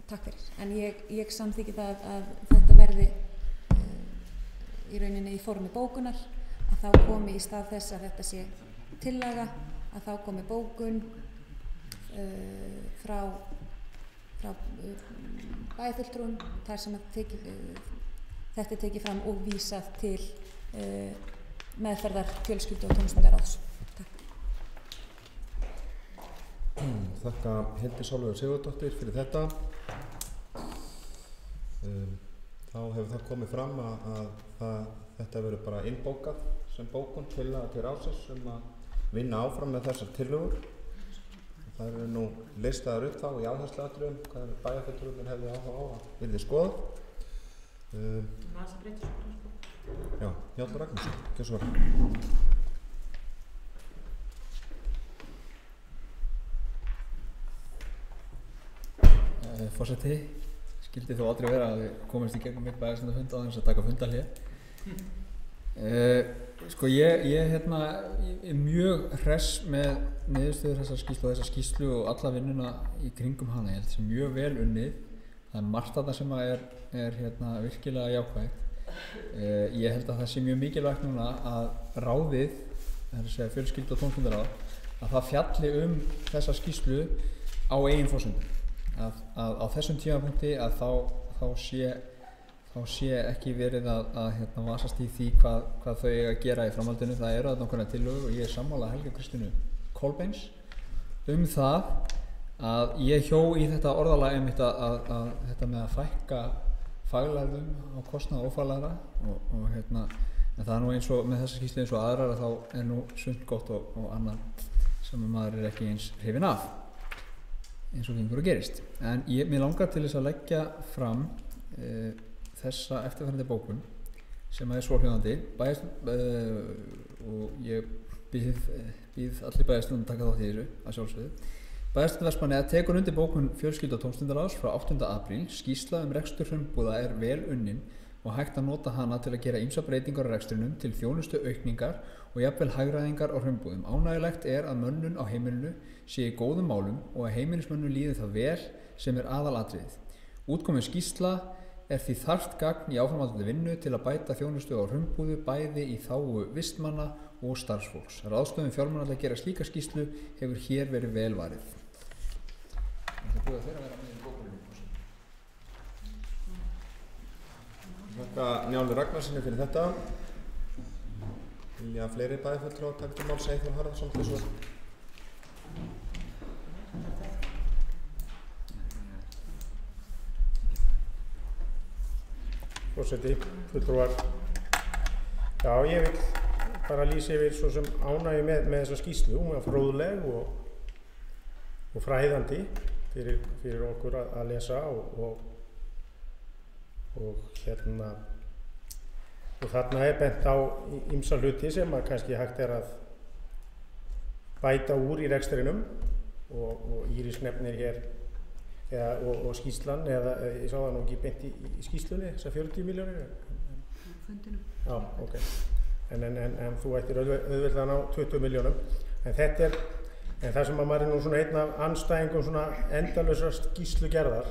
Takk fyrir. En ég samþykki það að þetta verði í rauninni í formi bókunar, að þá komi í stað þess að þetta sé tillaga, að þá komi bókun frá bæjarfulltrúum þar sem þetta er tekið fram og vísað til meðferðar fjölskyldu og tómstundaráðs. Takk. Þakka Hildi Sólveigu Sigurðardóttur fyrir þetta. Þá hefur það komið fram að þetta verður bara innbókað sem bókun til ráðsins að vinna áfram með þessar tillögur. Það eru nú listaðar upp þá í áhersluatriðum hvað bæjarfulltrúarnir hefðu áhuga á að vilja skoða. Já, Njáll Ragnarsson, gjörðu svo vel. Forseti, skildi þó aldrei vera að við komumst í gegnum mitt bæjarstjórnarfund á þess að taka fundarhlé. Sko ég er mjög hress með niðurstöður þessa skýrslu og alla vinnuna í kringum hana. Ég held þessi mjög vel unnið. Það er margt þarna sem er virkilega jákvægt. Ég held að það sé mjög mikilvægt núna að ráðið, það er að segja fjölskyldu- og tómstundaráð, að það fjalli þessa skýrslu á eigin forsendum. Að á þessum tímapunkti að þá sé ekki verið að vasast í því hvað þau eiga að gera í framhaldinu. Það eru þarna okkur tillögur og ég er sammála Helga Kristínu Kolbeins það að ég hjó í þetta orðalag einmitt að þetta með að fækka faglærðum á kostnað ófaglæra en það er nú eins og með þessa skýrslu eins og aðrar að þá er nú sumt gott og annað sem maður er ekki eins hrifinn af eins og gengur og gerist. En mér langar til þess að leggja fram þessa eftirfarandi bókun sem er svohljóðandi og ég býð allir bæjarstjórnum að taka þátt í þessu að sjálfsögðu. Bæjarstjórn Vestmannaeyja tekur undir bókun fjölskyldu- og tómstundaráðs frá 8. apríl. Skýrsla rekstur hrumbúða er vel unnin og hægt að nota hana til að gera ýmsar breytingar á rekstrinum til þjónustu aukningar og jafnvel hagræðingar á hrumbúðum. Ánægjulegt er að mönnun á heimilinu sé í góðum málum og að heimilismönnum líði það vel sem er aðalatriðið. Útkomin skýrsla er því þarft gagn í áframhaldandi vinnu til að bæta þjónustu á hrumbúðu bæði í þágu vistmanna og starfsfólks. Ráðstöfun fjármuna til að gera slíka skýrslu hefur hér verið vel varið. Það er búið að þeirra vera með í bókunum. Þakka Njáli Ragnarssoni fyrir þetta. Vilja fleiri bæjarfulltrúar taka til máls Eyþór Harðarson til svo? Forseti, fulltrúar. Já, ég vil bara lýsa yfir svo sem ánægju með þessa skýrslu. Hún var fróðleg og fræðandi fyrir okkur að lesa og þarna er bent á ýmsa hluti sem að kannski hægt er að bæta úr í rekstrinum og Íris nefnir hér og skýrslan, eða ég sá það nú ekki beint í skýrslunni, þessar 40 milljónir? Fundinum. Já, ok. En þú ættir auðvitað að ná 20 milljónum. En það sem að maður er nú svona einn af andstæðingum svona endalausrar skýrslugerðar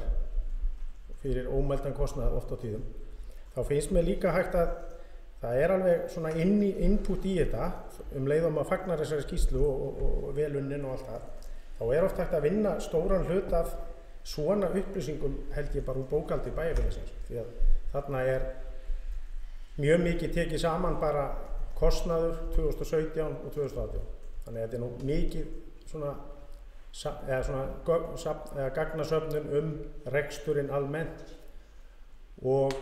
fyrir ómældan kostnað oft á tíðum, þá finnst mér líka hægt að það er alveg svona input í þetta leið maður fagnar þessari skýrslu og velunnin og allt það. Þá er oft hægt að vinna stóran hlut af svona upplýsingum held ég bara úr bókhaldi bæjarfélagsins, því að þarna er mjög mikið tekið saman bara kostnaður 2017 og 2018. Þannig að þetta er nú mikið svona gagnasöfnun reksturinn almennt og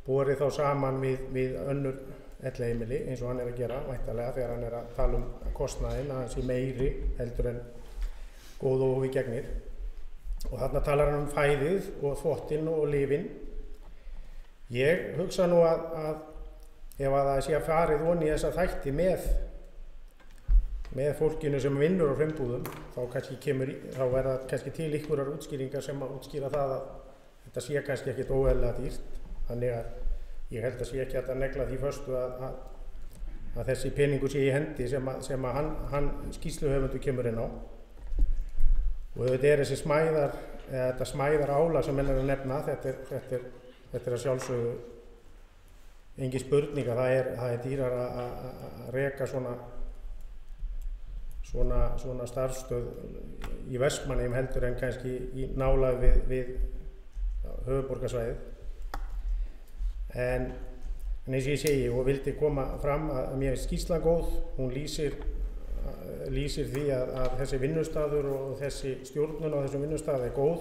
borið þá saman við önnur elliheimili eins og hann er að gera væntanlega þegar hann er að tala kostnaðinn að hann sé meiri heldur en góð og við gegnir. Og þarna talar hann fæðið og þvottinn og lyfin. Ég hugsa nú að ef að það sé að farið onni í þessa þætti með fólkinu sem vinnur á hrumbúðum, þá verða kannski til einhverjar útskýringar sem að útskýra það að þetta sé kannski ekkert óeðlilega dýrt. Þannig að ég held að sé ekki að negla því föstu að þessi peningur sé í hendi sem að hann skýrsluhöfundur kemur inn á. Og þetta er þessi þetta smæðar álag sem menn er að nefna, þetta er að sjálfsögðu engin spurning að það er dýrar að reka svona starfsstöð í Vestmannaeyjum heldur en kannski í nálægð við höfuðborgarsvæðið. En eins og ég segi og vildi koma fram að mér finnst skýrslan góð, hún lýsir því að þessi vinnustaður og þessi stjórnun á þessum vinnustað er góð.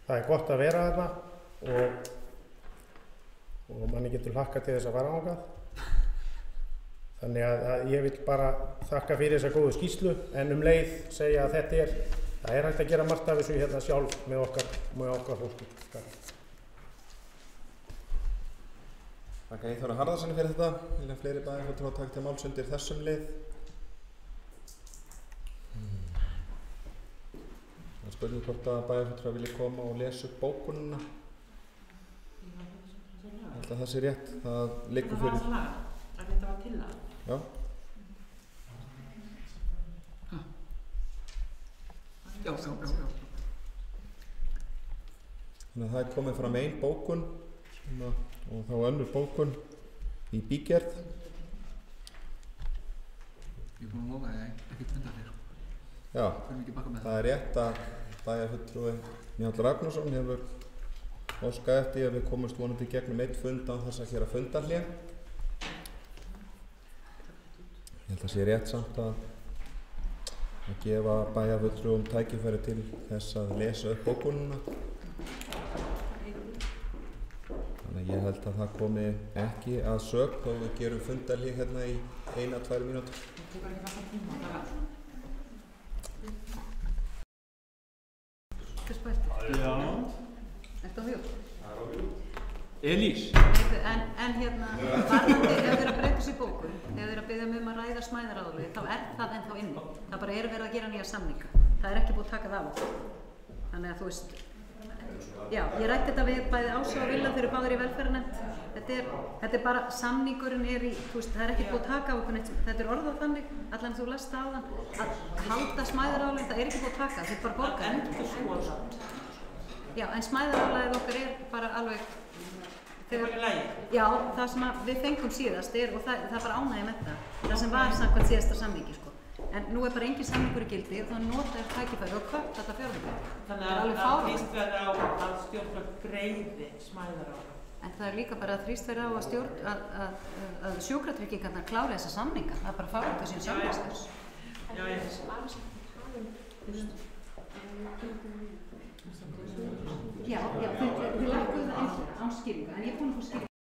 Það er gott að vera þarna og manni getur hlakkað til þess að fara þangað. Þannig að ég vil bara þakka fyrir þessa góðu skýrslu en leið segja að það er hægt að gera margt af þessu hérna sjálf með okkar fólki. Þakka Eyþóri Harðarssoni fyrir þetta. Vilja fleiri bæjarfulltrúar taka til máls undir þessum lið? Það er spurning hvort að bæjarfulltrúar vilja koma og lesa upp bókunina. Ég held að það sé rétt. Það liggur fyrir. að þetta var til það. Já. Já. Þannig að það er komið fram ein bókun og þá önnur bókun í bígerð. Ég er búin að lofa að ég ekki tunda þér. Já, Ekki baka með það er rétt að bæjarfulltrúi Njáll Ragnarsson hefur óskað eftir að við komumst vonandi gegnum einn fund á þess að gera fundarhlé. Ég held að sé rétt samt að gefa bæjarfulltrúum tækifæri til þess að lesa upp bókunina. Þannig að ég held að það komi ekki að sök þó við gerum fundarhlé hérna í 1-2 mínútur. Já. Ertu á mjúk? Elís. En hérna, varðandi ef þið eru að breyta sér bókun, ef þið eru að biðja um að ræða smæðaráðalögin, þá er það ennþá inni. Það bara er verið að gera nýja samninga. Það er ekki búið að taka það á. Þannig að þú veist, já, ég rætti þetta við bæði Ása og Villa, þeir eru báðir í velferðarnefnd. Þetta er bara, samningurinn er í, þú veist, það er ekki búið að taka á okkur neitt. Þetta er orðað þannig, allan þú lest á þann, að halda smæðaráðalögin, það er ekki búið að taka, þetta er bara borgað. Já, en smæðaráðalagið okkar er bara alveg já, það sem við fengum síðast er, og það er bara ánægja með það sem var samkvæmt síðasta samningi sko. En nú er bara engin samningur í gildi og þá notar tækifæri og kvöpt þetta fjárhundur. Þannig að þrýst verður á að stjórnvöld greiði smæðarálag. En það er líka bara að þrýst verður á að sjúkratryggingarnar klári þessa samninga. Það er bara fárhundur sín samningsturs. Já, þið lækkuðu það eins án skýringa, en ég er búin að fá skýringa.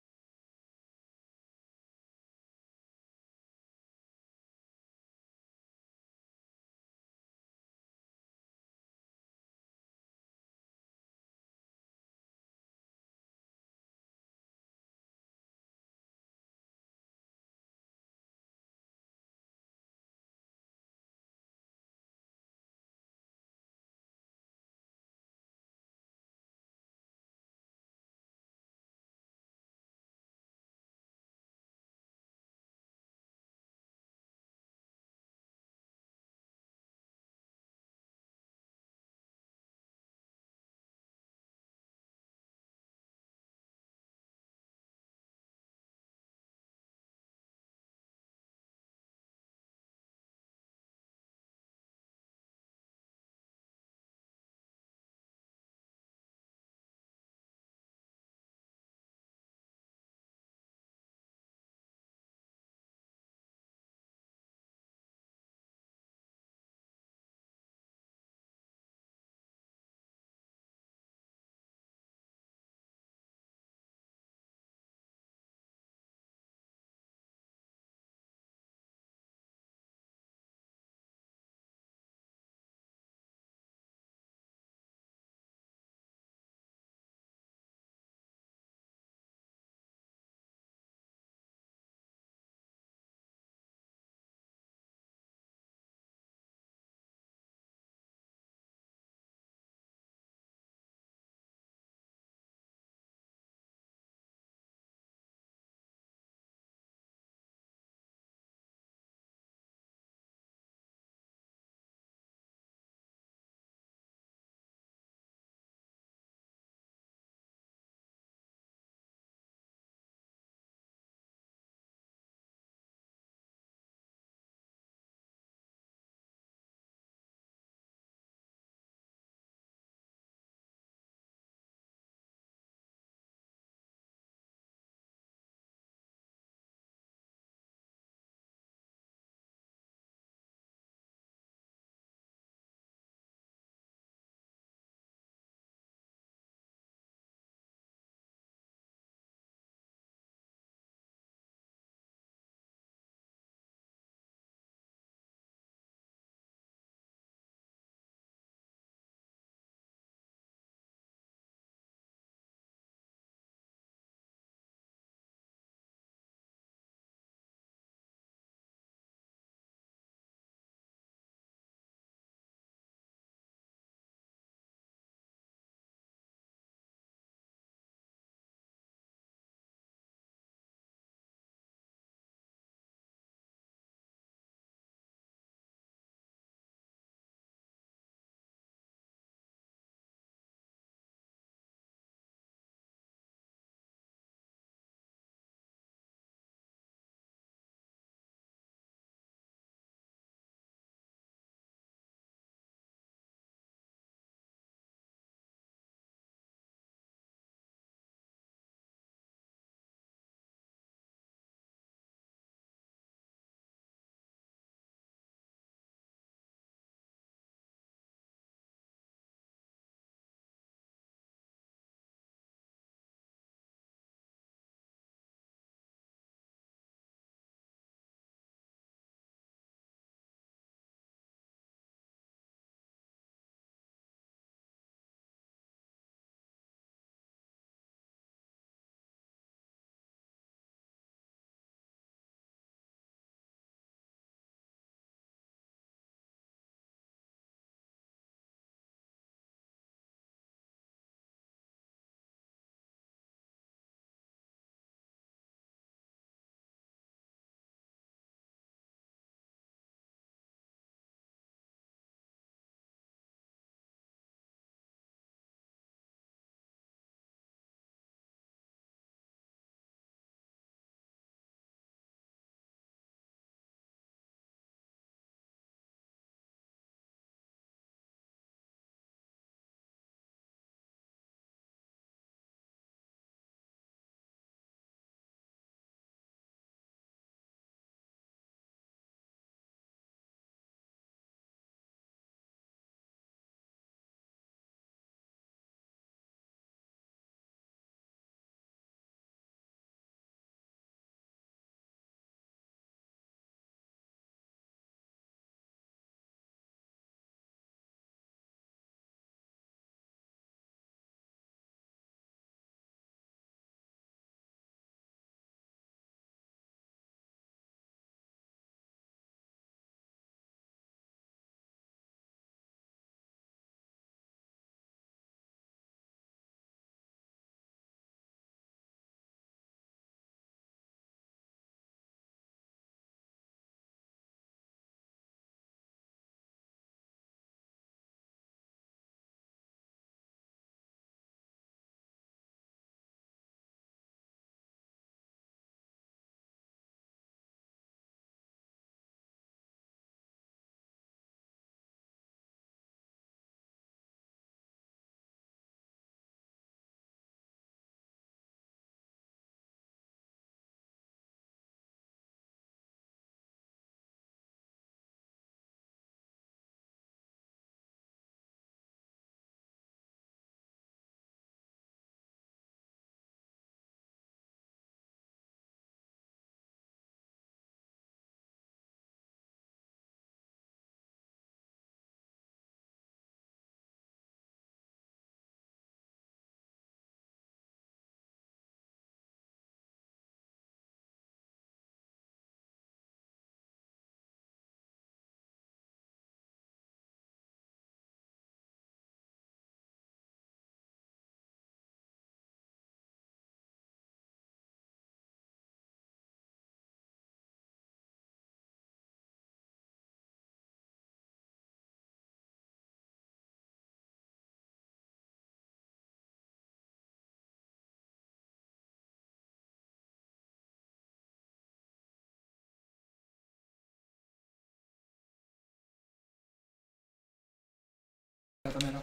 Þetta meira.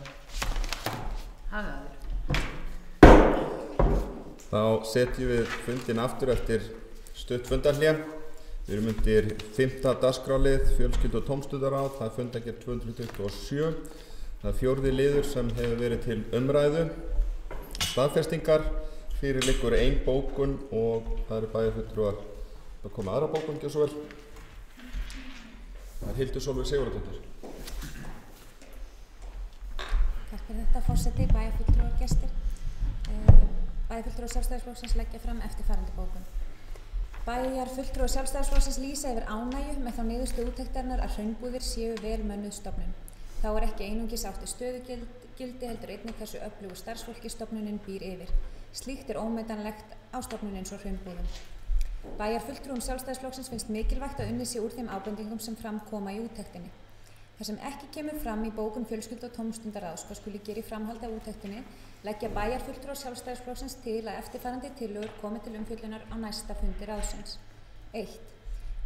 Hagaður. Þá setjum við fundin aftur eftir stutt fundarhlé. Við erum undir 5. dagskrárlið fjölskyldu- og tómstundaráð, það er fundargerð 227. Það er 4. liður sem hefur verið til umræðu. Staðfestingar, fyrir liggur ein bókun og það eru bæjarfulltrúar að koma aðra bókun, gjör svo vel. Það er Hildur Sólveig Sigurðardóttir. Takk fyrir þetta, forseti, bæjarfulltrúar gestir. Bæjarfulltrúar Sjálfstæðisflokksins leggja fram eftirfarandi bókun. Bæjarfulltrúar Sjálfstæðisflokksins lýsa yfir ánægju með þá niðurstöðu úttektarinnar að hraunbúðir séu vel mönnuð stofnun. Þá er ekki einungis átt við stöðugildi heldur einnig hversu öflugu starfsfólki stofnunin býr yfir. Slíkt er ómetanlegt á stofnun eins og hraunbúðum. Bæjarfulltrúum Sjálfstæðisflokksins finnst mikilvægt að unnið sé úr þeim ábendingum sem fram koma í úttektinni. Það sem ekki kemur fram í bókun fjölskyldu- og tómstundaráðs hvað skuli gera í framhaldi af úttektinni leggja bæjarfulltrúar Sjálfstæðisflokksins til að eftirfarandi tillögur komi til umfjöllunar á næsta fundi ráðsins. 1.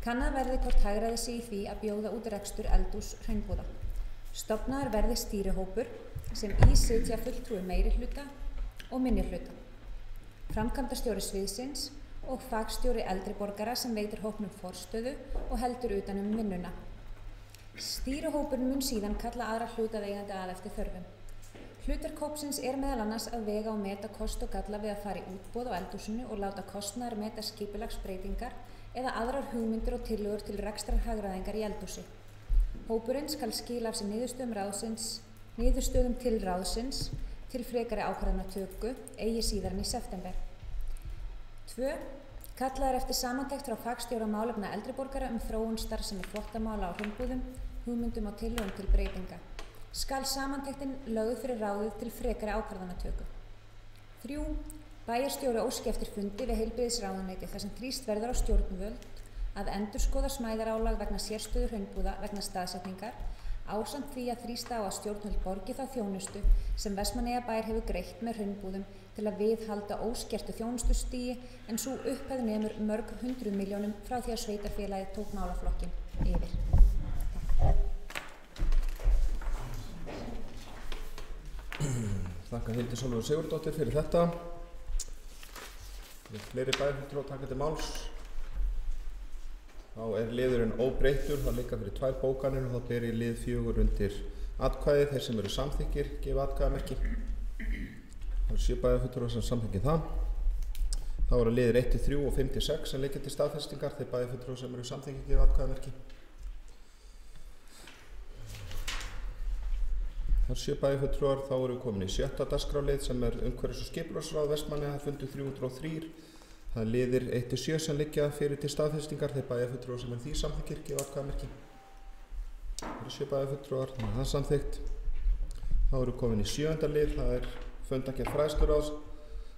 Kannað verði hvort hagræði sig í því að bjóða út rekstur eldhús hraunbúða. Stofnaður verði stýrihópur sem í sitja fulltrúi meirihluta og minnihluta, framkvæmdastjóri sviðsins og fagstjóri eldri borgara sem veitir hópnum forstöðu og heldur utan vinnuna. Stýrihópurinn mun síðan kalla aðra hlutaðeigandi að eftir þörfum. Hlutverk hópsins er meðal annars að vega og meta kost og galla við að fara í útboð á eldhúsinu og láta kostnaðar meta skipulagsbreytingar eða aðrar hugmyndir og tillögur til rekstrarhagræðingar í eldhúsi. Hópurinn skal skila af sér niðurstöðum til ráðsins til frekari ákvarðanatöku eigi síðar en í september. 2. Kallað er eftir samantekt frá fagstjóra málefna eldri borgara þróun starfsemi þvottamála á hraunbúðum, hugmyndum og tillögum til breytinga. Skal samantektin lögð fyrir ráðið til frekari ákvarðanatöku. 3. Bæjarstjóri óski eftir fundi við heilbrigðisráðuneyti þar sem þrýst verður á stjórnvöld að endurskoða smæðarálag vegna sérstöðu hraunbúða vegna staðsetningar ásamt því að þrýsta á að stjórnvöld borgi þá þjónustu sem Vestmannaeyjabær hefur greitt með hraunbúðum til að viðhalda óskertu þjónustustigi en sú upphæð nemur mörg 100 milljónum frá því að sveitarfélagið tók málaflokkin yfir. Þakka Hildur Sólveig Sigurðardóttir fyrir þetta. Fleiri bæjarfulltrúar taka til máls. Þá er liðurinn óbreyttur, það liggja fyrir 2 bókanir og þá ber í lið 4 undir atkvæði. Þeir sem eru samþykkir gefa atkvæðamerki. Það eru 7 bæjarfulltrúar sem samþykki það. Þá eru liðir 1-3 og 5-6 sem liggja til staðfestingar. Þeir bæjarfulltrúar sem eru samþykkir gefa atkvæðamerki. Það eru 7 bæjarfulltrúar, þá erum við komin í 7. dagskrárlið sem er umhverfis- og skipulagsráð Vestmannaeyja, fundur 303. Það er liðir 1-7 sem liggja fyrir til staðfestingar. Þeir bæjarfulltrúar sem er því samþykkir gefa atkvæðamerki. Það eru 7 bæjarfulltrúar, þannig að það er samþykkt. Þá erum við komin í 7. lið, það er fundargerð fræðsluráðs.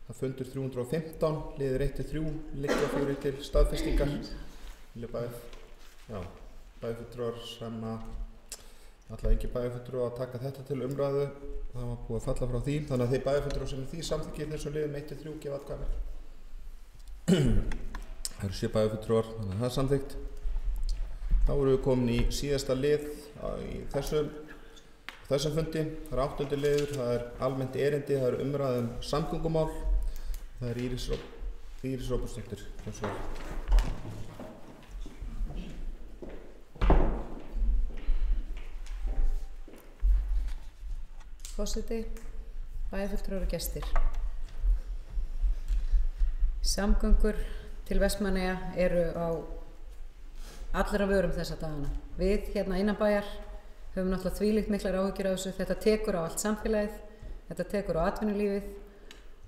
Það er fundur 315, liðir 1-3 liggja fyrir til staðfestingar. Bæjarfulltrúar sem ætla engin bæjarfulltrúar að taka þetta til umræðu. Það var búið að falla frá því, þannig að þeir bæjarfulltrúar sem er því samþykkir þessum liðum 1-3 gefa atkvæðamerki. Það eru 7 bæjarfulltrúar, þannig að það er samþykkt. Þá erum við komin í síðasta lið í þessum fundi. Það er 8. liður, það er almennt erindi, það er umræðum samgöngumál. Það er Íris Róbertsdóttir. Forseti, bæjarfulltrúar og gestir. Samgöngur til Vestmannaeyja eru á allra vörum þessa dagana. Við hérna innan bæjar höfum náttúrulega þvílíkt miklar áhyggjur af þessu. Þetta tekur á allt samfélagið, þetta tekur á atvinnulífið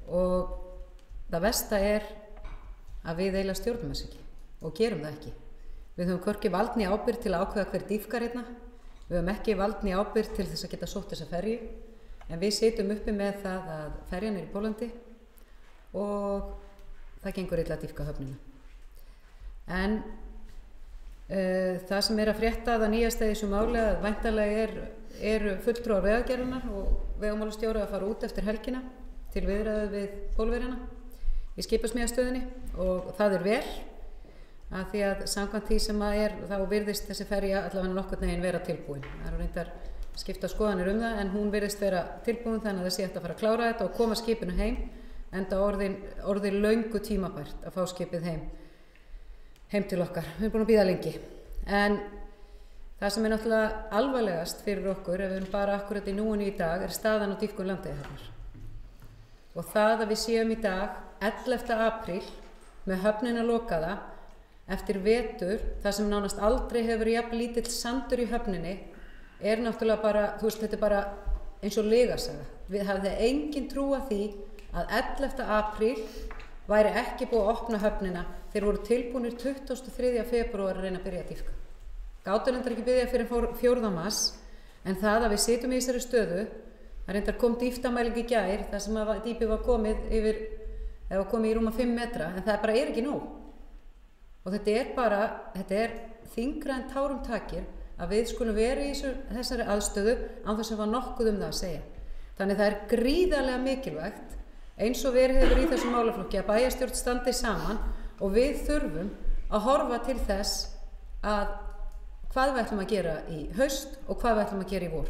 og það versta er að við eiginlega stjórnum þess ekki og gerum það ekki. Við höfum hvorki vald né ábyrgð til að ákveða hver dýpkar hérna. Við höfum ekki vald né ábyrgð til þess að geta sótt þessa ferju. En við sitjum uppi með það að ferjan er í Pólandi og það gengur illa að dýpka höfnina. En það sem er að frétta það nýjasta í þessu máli að væntanlega eru fulltrúar Vegagerðarinnar og vegamálastjóri að fara út eftir helgina til viðræðu við Pólverjana í skipasmíðastöðinni og það er vel að því að samkvæmt því sem að þá virðist þessi ferja allavega nokkurn veginn vera tilbúin. Það eru reyndar skipta skoðanir það, en hún virðist vera tilbúin þannig að það sé hægt að fara að klára þetta og koma skipinu heim, enda orðið löngu tímabært að fá skipið heim til okkar. Við erum búin að bíða lengi. En það sem náttúrulega alvarlegast fyrir okkur, ef við erum bara akkurat í núinu í dag, staðan á dýpkun Landeyjahafnar. Og það að við séum í dag 11. apríl með höfnina lokaða eftir vetur, þar sem nánast aldrei hefur jafn lítill sandur í höfninni, náttúrulega bara, þetta bara eins og lygasaga. Við hafði engin trúa því að 11. apríl væri ekki búið að opna höfnina. Þeir voru tilbúnir 23. febrúar að reyna að byrja að dýpka. Gátu reyndar ekki byrja fyrir 4. mars, en það að við sitjum í þessari stöðu, það reyndar kom dýptamæling í gær, þar sem dýpið var komið í rúma 5 metra, en það bara ekki nóg. Og þetta er þyngra en tárum takir að við skulum vera í þessari aðstöðu án þess að hafa nokkuð það að segja. Þannig það er gríðarlega mikilvægt, eins og verið hefur í þessum málaflokki, að bæjarstjórn standi saman og við þurfum að horfa til þess að hvað við ætlum að gera í haust og hvað við ætlum að gera í vor.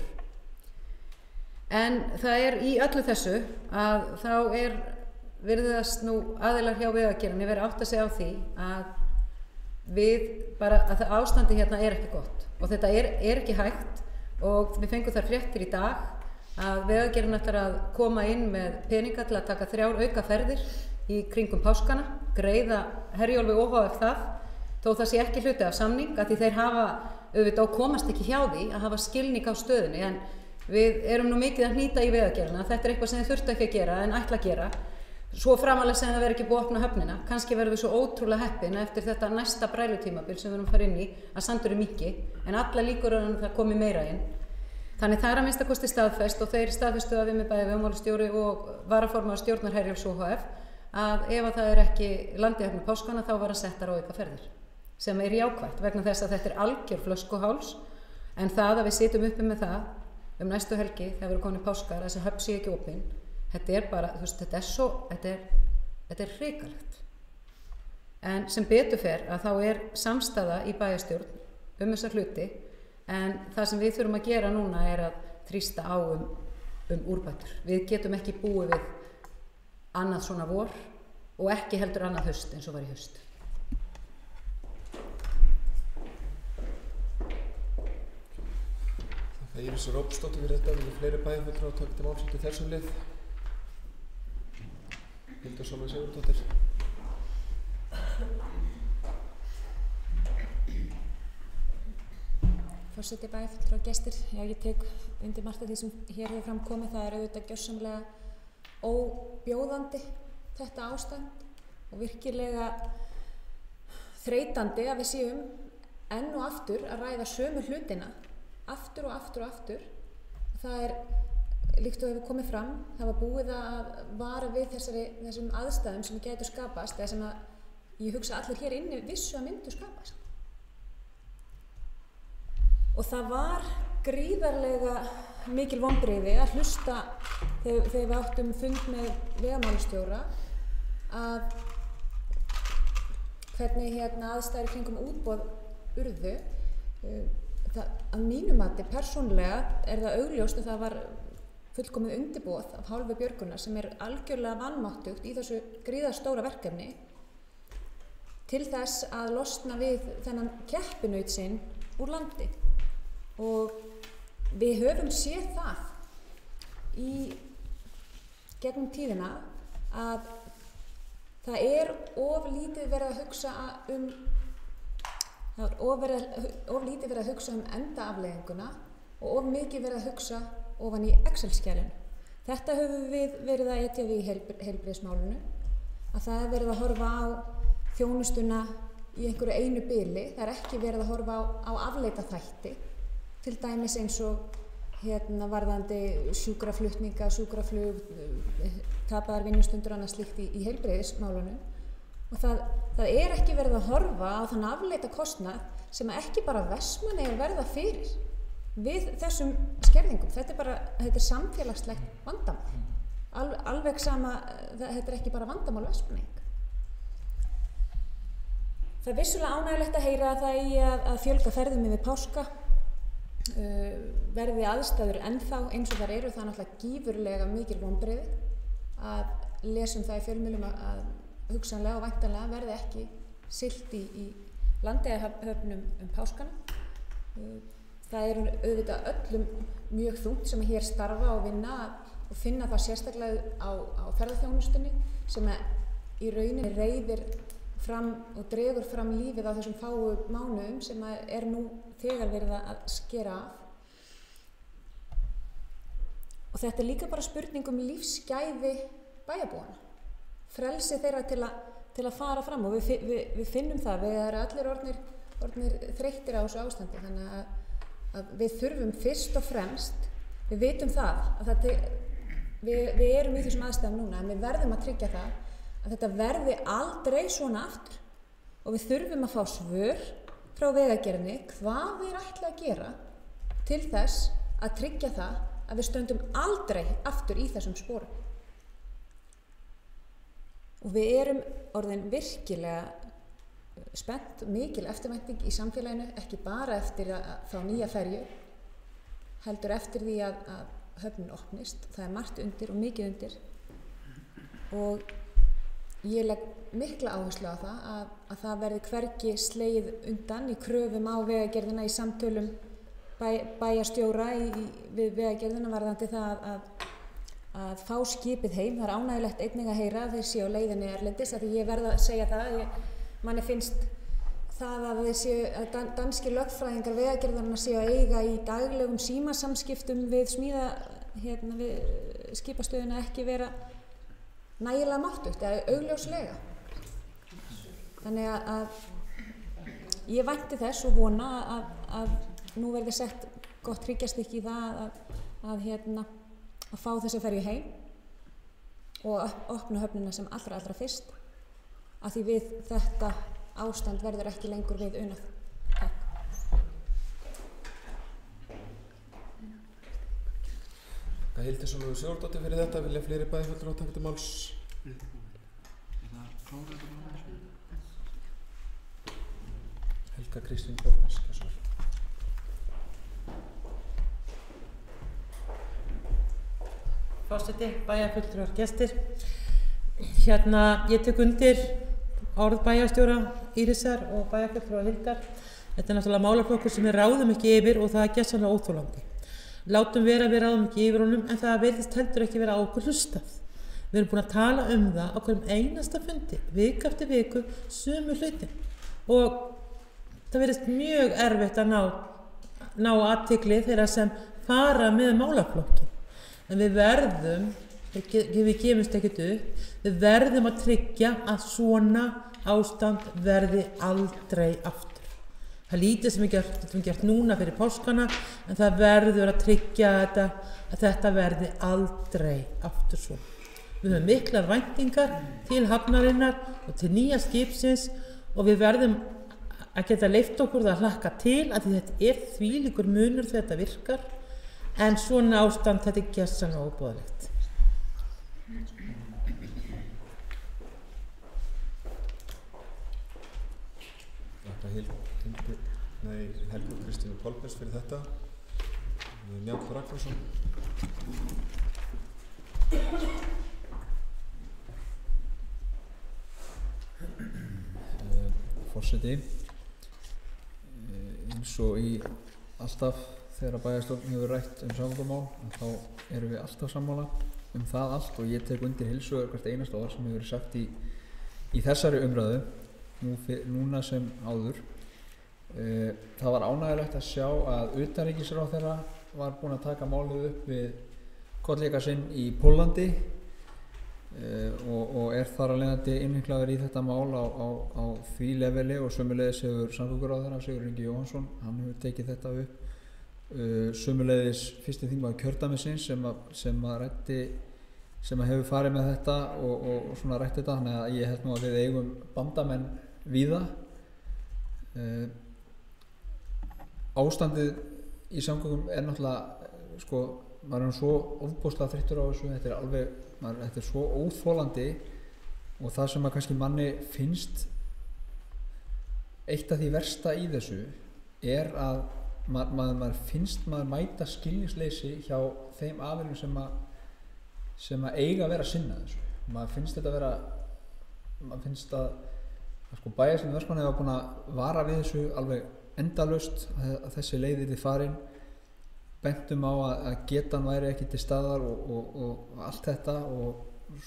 En það er í öllu þessu að þá virðast nú aðilar hjá Vegagerðinni vera átt að segja á því að að ástandi hérna ekki gott og þetta er ekki hægt, og við fengum þar fréttir í dag að Vegagerðin ætlar að koma inn með peninga til að taka 3 aukaferðir í kringum páskana, greiða Herjólfi OHF það, þó það sé ekki hluti af samning, að því þeir hafa auðvitað og komast ekki hjá því að hafa skilning á stöðunni, en við erum nú mikið að hnýta í Vegagerðina, þetta er eitthvað sem þið þurftu ekki að gera en ætla að gera, svo framalega sem það verður ekki búið að opna höfnina. Kannski verðum við svo ótrúlega heppin eftir þetta næsta brælutímabil sem við erum að fara inn í, að sandur minnki, en alla líkur að það komi meira inn. Þannig það að minnsta kosti staðfest, og þeir staðfestu að við með bæði vegamálastjóri og varaformaður stjórnar Herjólfs OHF, að ef það ekki Landeyjahöfn páskana þá var að setja aukaferðir, sem jákvætt vegna þess að þetta algjör flöskuháls, en það að við sitjum uppi með það næstu helgi þegar við erum komin í páskar, þessi höfn sé ekki opin, þetta bara, þetta er hrikalegt. En sem betur fer að þá samstaða í bæjarstjórn þessa hluti, en það sem við þurfum að gera núna að þrýsta á úrbætur. Við getum ekki búið við annað svona vor og ekki heldur annað haust eins og var í haust. Það Íris Rópsdóttir fyrir þetta, við fleiri bæjarfulltrúar að taka til máls í þessum lið. Hildur Sólveig Sigurðardóttir. Forseti, bæjarfulltrúar, gestir, já, ég tek undir margt af því sem hér hefur fram komið. Það auðvitað gjörsamlega óbjóðandi þetta ástand og virkilega þreytandi að við séum enn og aftur að ræða sömu hlutina aftur og aftur og aftur. Það líkt og hefur komið fram, það var búið að vara við þessum aðstæðum sem gætu skapast, eða sem að ég hugsa allir hér inni vissu að myndu skapast. Og það var gríðarlega mikil vonbrigði að hlusta þegar við áttum fund með vegamálastjóra að hvernig aðstæður kringum útboð urðu. Að mínu mati persónulega það augljóst að það var fullkomið undirboð af hálfu Björgunar sem algjörlega vanmáttugt í þessu gríðarstóra verkefni til þess að losna við þennan keppinaut sinn úr landi. Og við höfum séð það í gegnum tíðina að það of lítið verið að hugsa of lítið verið að hugsa endaafleiðinguna og of mikið verið að hugsa ofan í Excel-skjalinu. Þetta höfum við verið að etja við í heilbrigðismálinu, að það verið að horfa á þjónustuna í einhverju einu bili, það ekki verið að horfa á afleita þætti, til dæmis eins og varðandi sjúkraflutninga, sjúkraflug, tapaðar vinnustundur annað slíkt í heilbrigðismálunum. Og það ekki verið að horfa á þann afleita kostnað sem ekki bara Vestmannaeyjar verða fyrir við þessum skerðingum. Þetta er samfélagslegt vandamál. Alveg sama, þetta ekki bara vandamál Vestmannaeyinga. Það vissulega ánægjulegt að heyra að það að fjölga ferðum yfir páska. verði aðstæður ennþá eins og þar eru. Það er náttúrulega gífurlega mikil vonbrigði að lesum það í fjölmiðlum að hugsanlega og væntanlega verði ekki siglt í Landeyjahöfnum páskana. Það eru auðvitað öllum mjög þungt sem hér starfa og vinna og finna það sérstaklega á ferðaþjónustunni sem í rauninni reiðir fram og dregur fram lífið á þessum fáu mánuðum sem er nú þegar verið að skera af. Og þetta er líka bara spurning lífsgæði bæjarbúana, frelsi þeirra til að fara fram og við finnum það, við erum allir orðnir þreyttir á þessu ástandi, þannig að við þurfum fyrst og fremst, við vitum það að við erum í þessum aðstæðum núna, en við verðum að tryggja það að þetta verði aldrei svona aftur og við þurfum að fá svör frá Vegagerðinni hvað þeir ætla að gera til þess að tryggja það að við stöndum aldrei aftur í þessum sporum. Og við erum orðin virkilega spennt, mikil eftirvænting í samfélaginu, ekki bara eftir að fá nýja ferju, heldur eftir því að höfnin opnist. Það er margt undir og mikið undir og ég legg mikla áherslu á það að það verði hvergi slegið undan í kröfum á Vegagerðina í samtölum bæjarstjóra við Vegagerðina varðandi það að fá skipið heim. Það er ánægjulegt einnig að heyra að þeir séu á leiðinni erlendis, af því ég verð að segja það, manni finnst það að danskir lögfræðingar Vegagerðarinnar séu að eiga í daglegum símasamskiptum við við skipastöðina ekki vera nægilega máttugt eða augljóslega. Þannig að ég vænti þess og vona að nú verði sett gott hryggjarstykki í það að fá þessa ferju heim og opna höfnina sem allra fyrst, af því við þetta ástand verður ekki lengur við unað. Takk. Hildirsson og Sigurðardóttir fyrir þetta. Vilja fleiri bæjarfulltrúar taka til máls? Helga Kristín Bóknes. Forseti, bæjarfulltrúar, gestir. Ég tek undir orð bæjarstjóra Írisar og bæjarfulltrúar Hildar. Þetta er náttúrulega málaflokkur sem við ráðum ekki yfir og það er gersamlega óþolandi. Látum vera að við ráðum ekki yfir honum, en það virðist heldur ekki vera á okkur hlustað. Við erum búin að tala um það á hverjum einasta fundi, viku eftir viku, sömu hlutin. Og það virðist mjög erfitt að ná athygli þeirra sem fara með málaflokkin. En við verðum, við gefumst ekkert upp, við verðum að tryggja að svona ástand verði aldrei aftur. Það er lítið sem við gert núna fyrir páskana, en það verður að tryggja að þetta verði aldrei aftur svona. Við höfum miklar væntingar til hafnarinnar og til nýja skipsins og við verðum að geta leyft okkur það að hlakka til að þetta er þvílíkur munur þegar þetta virkar, en svona ástand þetta er gersamlega óboðlegt. Helga Kristín Bóknes fyrir þetta. Njáll Ragnarsson. Forseti, eins og í alltaf þegar bæjarstjórn hefur rætt samgöngumál, þá erum við alltaf sammála það allt og ég tek undir heils hugar hvert einasta orð sem hefur verið sagt í þessari umræðu, núna sem áður. Það var ánægjulegt að sjá að utanríkisráðherra var búinn að taka málið upp við kollega sinn í Póllandi og er þar að leiðandi innvinklaður í þetta mál á því leveli og sömuleiðis hefur samgönguráðherra Sigurður Ingi Jóhannsson, hann hefur tekið þetta upp, sömuleiðis fyrsti þingmaður kjördæmisins sem hefur farið með þetta og svona rætt þetta, þannig að ég held nú að við eigum bandamenn víða. Ástandið í samgöngum er náttúrulega, maður er svo ofboðslega þreyttur á þessu, þetta er svo óþolandi og það sem að kannski manni finnst eitt af því versta í þessu er að maður finnst maður mæta skilningsleysi hjá þeim aðilum sem að eiga að vera að sinna þessu. Maður finnst að sko bæjarstjórn Vestmannaeyja var búin að vara við þessu alveg endalaust að þessi leið yrði farin, bentum á að getan væri ekki til staðar og allt þetta, og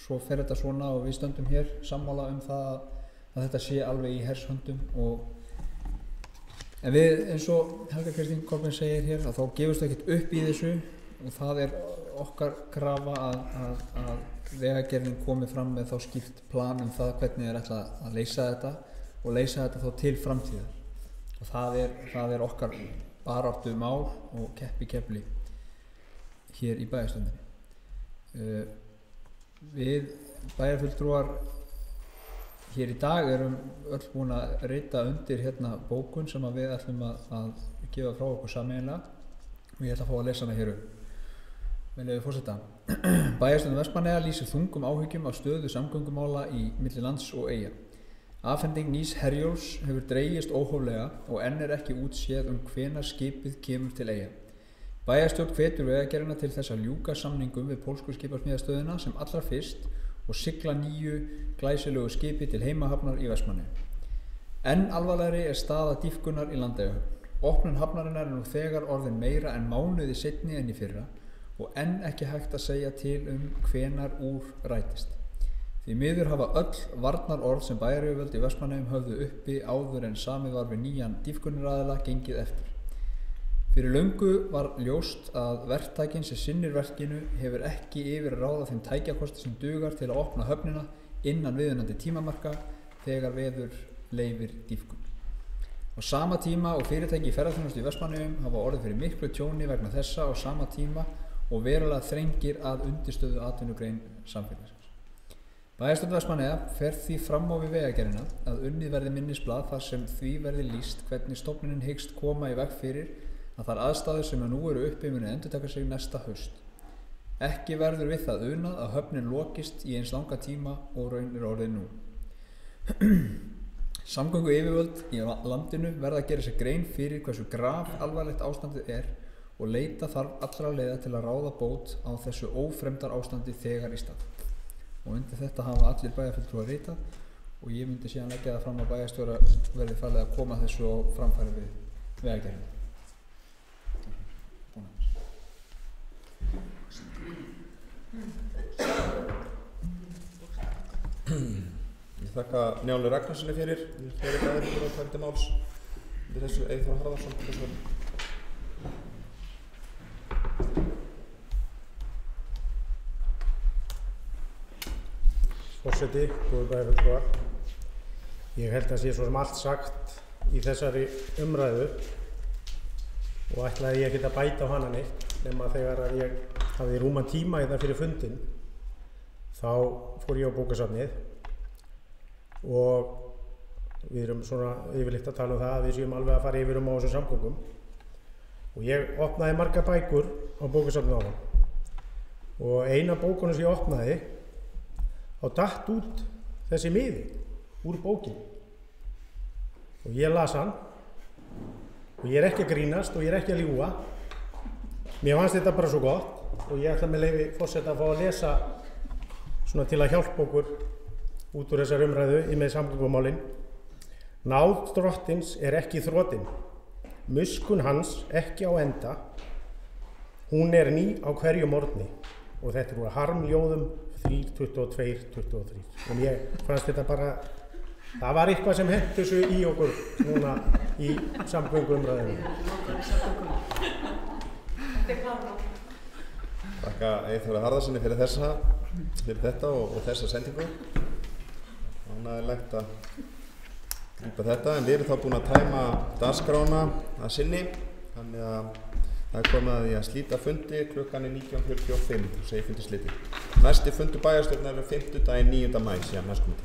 svo fer þetta svona og við stöndum hér sammála það að þetta sé alveg í hershöndum. En við, eins og Helga Kristín Kolbeins segir hér, að þá gefumst við ekkert upp í þessu, og það okkar krafa að Vegagerðin komi fram með þá skýrt plan það hvernig þeir ætla að leysa þetta og leysa þetta þá til framtíðar. Og það er okkar baráttu mál og kepli hér í bæjarstjórninni. Við bæjarfulltrúar hér í dag erum öll búin að rita undir hérna bókun sem við ætlum að gefa frá okkur sameiginlega, og ég ætla að fá að lesa hana hér upp. Með leyfi forseta. Bæjarstjórn Vestmannaeyja lýsir þungum áhyggjum af stöðu samgöngumála í milli lands og eyja. Afhending nýs Herjólfs hefur dregist óhóflega og enn ekki útséð hvenær skipið kemur til eyja. Bæjarstjórn hvetur Vegagerðina til þess að ljúka samningum við pólsku skipasmíðastöðina sem allra fyrst og sigla nýju glæsilegu skipi til heimahafnar í Vestmannaeyjum. Enn alvarlegri staða dýpkunar í Landeyjahöfn. Opnun hafnarinnar nú þegar orðin meira en mánuði seinni en í fyrra og enn ekki hægt að segja til hvenær úr rætist. Því miður hafa öll varnarorð sem bæjaryfirvöld í Vestmannaeyjum höfðu uppi áður en samið var við nýjan dýpkunaraðila gengið eftir. Fyrir löngu var ljóst að verktakinn sem sinnir verkinu hefur ekki yfir að ráða þeim tækjakosti sem dugar til að opna höfnina innan viðunandi tímamarka þegar veður leyfir dýpkun. Á sama tíma og fyrirtæki í ferðaþjónustu í Vestmannaeyjum hafa orðið fyrir miklu tjóni vegna þessa á sama tíma og verulega þrengir að undirstöðu atvinnugrein samfélagsins. Bæjarstjórn Vestmannaeyja fer því fram á við Vegagerðina að unnið verði minnisblað þar sem því verði lýst hvernig stofnunin hyggst koma í veg fyrir að þær aðstæður sem nú eru uppi muni endurtaka sig næsta haust. Ekki verður við það unað að höfnin lokist í eins langa tíma og raun orðið nú. Samgöngu yfirvöld í landinu verða að gera sér grein fyrir hversu grafalvarlegt ástandið og leita þarf allra leiða til að ráða bót á þessu ófremdar ástandi þegar í stað. Og undir þetta hafa allir bæjarfulltrúar ritað og ég myndi síðan leggja það fram að bæjarstjóra verði falið að koma þessu á framfæri við Vegagerðina. Ég þakka Njáli Ragnarssoni fyrir bæjarfulltrúar og tækti máls við þessu Eyþór Harðarsson professor. Forseti, góðu bæjarfulltrúar. Ég held að sé svo sem allt sagt í þessari umræðu og ætlaði ég ekki að bæta á hana neitt nema þegar að ég hafði rúman tíma þetta fyrir fundinn þá fór ég á bókasafnið og við erum svona yfirleitt að tala það að við séum alveg að fara yfir á þessum samgöngum og ég opnaði margar bækur á bókasafnið á hann og eina bókunum sem ég opnaði þá datt út þessi miði úr bókinni og ég las hann og ég ekki að grínast og ég ekki að ljúga. Mér fannst þetta bara svo gott og ég ætla með leyfi forseta að fá að lesa svona til að hjálpa okkur út úr þessar umræðu í með samgöngumálin. Náð drottins ekki þrotin, muskun hans ekki á enda, hún ný á hverju morgni og þetta voru harmljóðum 3.22.23 og ég fannst þetta bara, það var eitthvað sem hent þessu í okkur núna í samgönguumræðinu. Þakka Eyþóri Harðarssoni fyrir þetta og þessa sendingu. Ánægjulegt að grípa þetta, en við erum þá búin að tæma dagskrána að sinni, þannig að það er komið að því að slíta fundi klukkan 19:45 og segi fundi slitið. Næsti fundur bæjarstjórnar er 5. daginn 9. maí síðan næstkomandi.